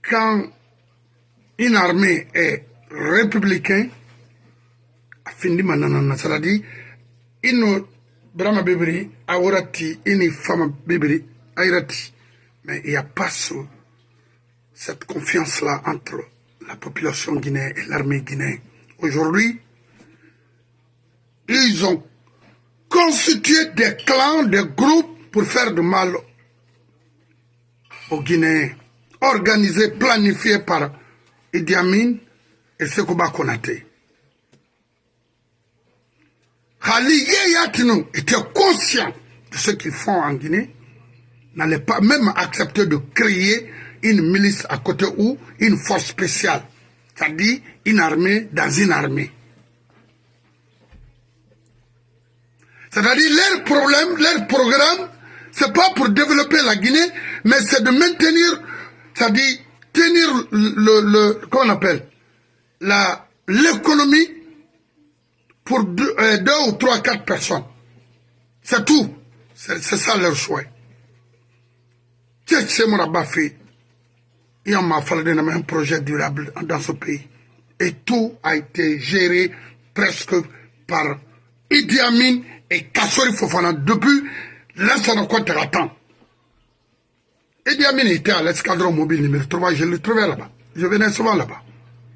quand une armée est républicaine, c'est-à-dire, une Brahma Bibri, Aurati, une femme Bibri, Airati. Mais il n'y a pas cette confiance-là entre la population guinéenne et l'armée guinéenne. Aujourd'hui, ils ont constitué des clans, des groupes pour faire du mal aux Guinéens, organisés, planifiés par Idi Amin et Sekouba Konaté. Khali Yatino était conscient de ce qu'ils font en Guinée, n'allait pas même accepter de créer une milice à côté ou une force spéciale, c'est-à-dire une armée dans une armée. C'est-à-dire leur problème, leur programme, c'est pas pour développer la Guinée, mais c'est de maintenir, c'est-à-dire tenir comment on appelle, l'économie pour deux ou trois, 4 personnes. C'est tout. C'est ça leur souhait. C'est mon fait. Il m'a fallu un projet durable dans ce pays. Et tout a été géré presque par Idi Amin et Kassori Fofana depuis l'instant de temps. Idi Amin était à l'escadron mobile numéro 3, je le trouvais là-bas. Je venais souvent là-bas.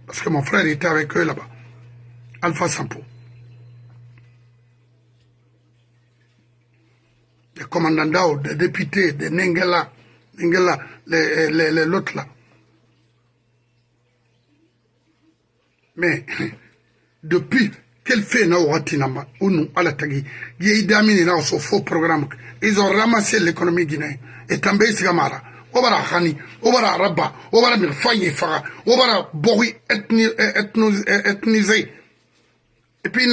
Parce que mon frère était avec eux là-bas. Alpha Sampo. des commandants d'Ao, des députés, des Nengela, l'autre là. Mais, depuis, quel fait n'a ouatinama, ou nous, à la tagi, yéidamini n'a au faux programme, ils ont ramassé l'économie guinéenne, et també sigamara, obara khani, obara rabba, obara mirfaye fara, obara bori ethnisé. Et puis,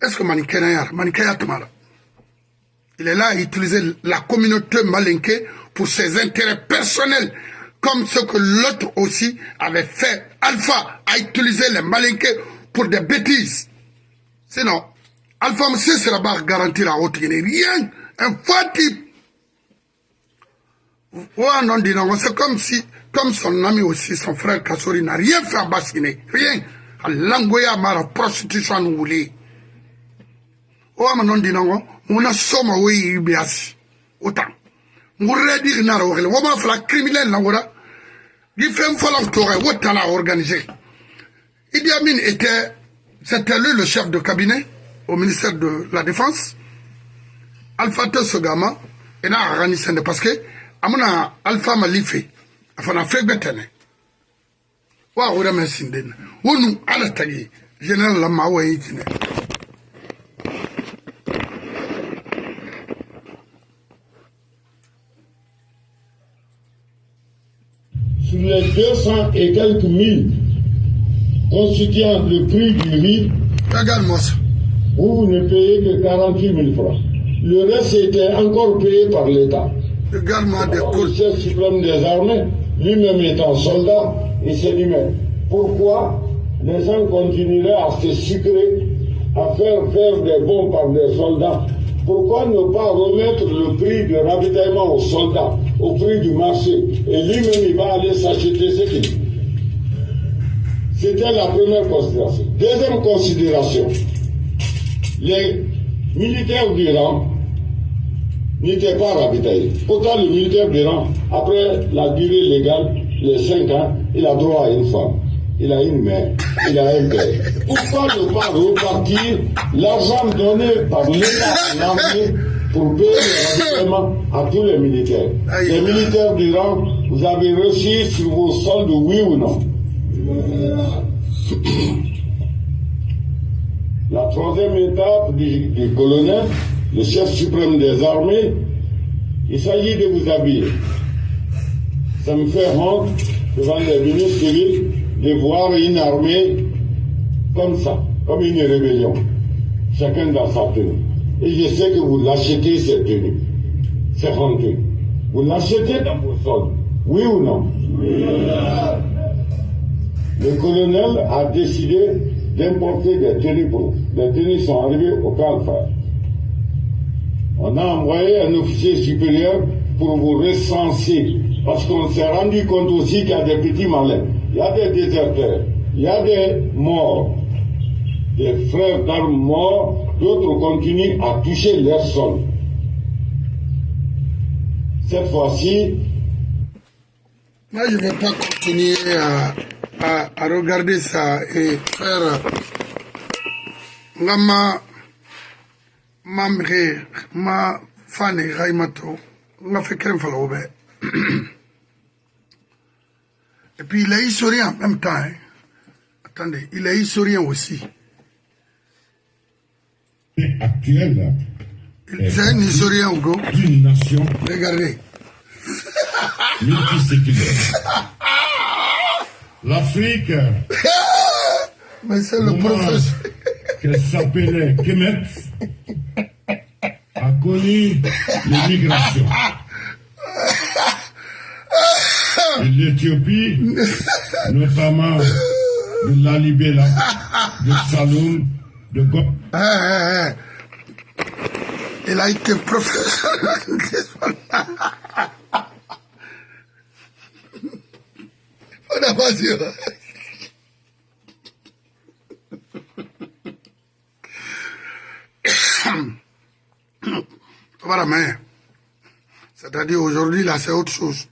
est-ce que Manikaya Tamara, il est là à utiliser la communauté malinké pour ses intérêts personnels, comme ce que l'autre aussi avait fait. Alpha a utilisé les malinqués pour des bêtises. Sinon, Alpha Monsieur sera pas garantir à haute Guinée. Rien, un fatigué. Ouais, non, dis non, c'est comme si, comme son ami aussi, son frère Kassori n'a rien fait à Basse-Guinée. Rien. À l'angoya mara prostitution nous voulait. Ouais, mais non, dis non, on a somme oui, bias. Autant. Mourrait dire n'a rien. On va faire la criminelle, là, voilà. Il fait un follow tour, autant l'a organisé. Idi Amin c'était lui le chef de cabinet au ministère de la Défense. Alpha Sogama, et n'a organisé parce que, amona Alpha Malife, afin fait betene. Wa ora mesindene. Wonu ala tagi, général Lama wa yitine. Sur les 200 et quelques mille constituant le prix du riz, regarde-moi ça. Vous ne payez que 48 000 francs. Le reste était encore payé par l'État. Regarde-moi des Le chef suprême des armées, lui-même étant soldat, il s'est dit, mais pourquoi les gens continueraient à se sucrer, à faire des bons par des soldats? Pourquoi ne pas remettre le prix de ravitaillement aux soldats, au prix du marché? Et lui-même, il va aller s'acheter ce qu'il veut. C'était la première considération. Deuxième considération, les militaires d'Iran n'étaient pas ravitaillés. Pourtant, le militaire d'Iran, après la durée légale, les 5 ans, il a droit à une femme, il a une mère, il a un père. Pourquoi ne pas repartir l'argent donné par l'État à l'armée pour payer le ravitaillement à tous les militaires? Les militaires d'Iran, vous avez reçu sur vos soldes, oui ou non? La troisième étape du colonel, le chef suprême des armées, il s'agit de vous habiller. Ça me fait honte devant les ministres civils de voir une armée comme ça, comme une rébellion, chacun dans sa tenue. Et je sais que vous l'achetez cette tenue. C'est honteux. Vous l'achetez dans vos soldes, oui ou non? Oui. Le colonel a décidé d'importer des tenues pour. Les tenues sont arrivées au Calfa. On a envoyé un officier supérieur pour vous recenser. Parce qu'on s'est rendu compte aussi qu'il y a des petits malins. Il y a des déserteurs. Il y a des morts. Des frères d'armes morts. D'autres continuent à toucher leur sol. Cette fois-ci... Moi, je ne vais pas continuer à regarder ça et faire ma fane Raimato, ma fait crème faloube. Et puis il est historien en même temps. Hein. Attendez, il est historien aussi. Actuelle. C'est un historien, Hugo. D'une nation. Regardez. Multiséculaire. L'Afrique. Mais c'est le professeur. Qu'elle s'appelait Kemet a connu l'immigration. Et l'Éthiopie, notamment de Lalibela, de Saloum, de Go. Il a été professeur. On a pas sûr. Voilà, mais c'est-à-dire aujourd'hui, là, c'est autre chose.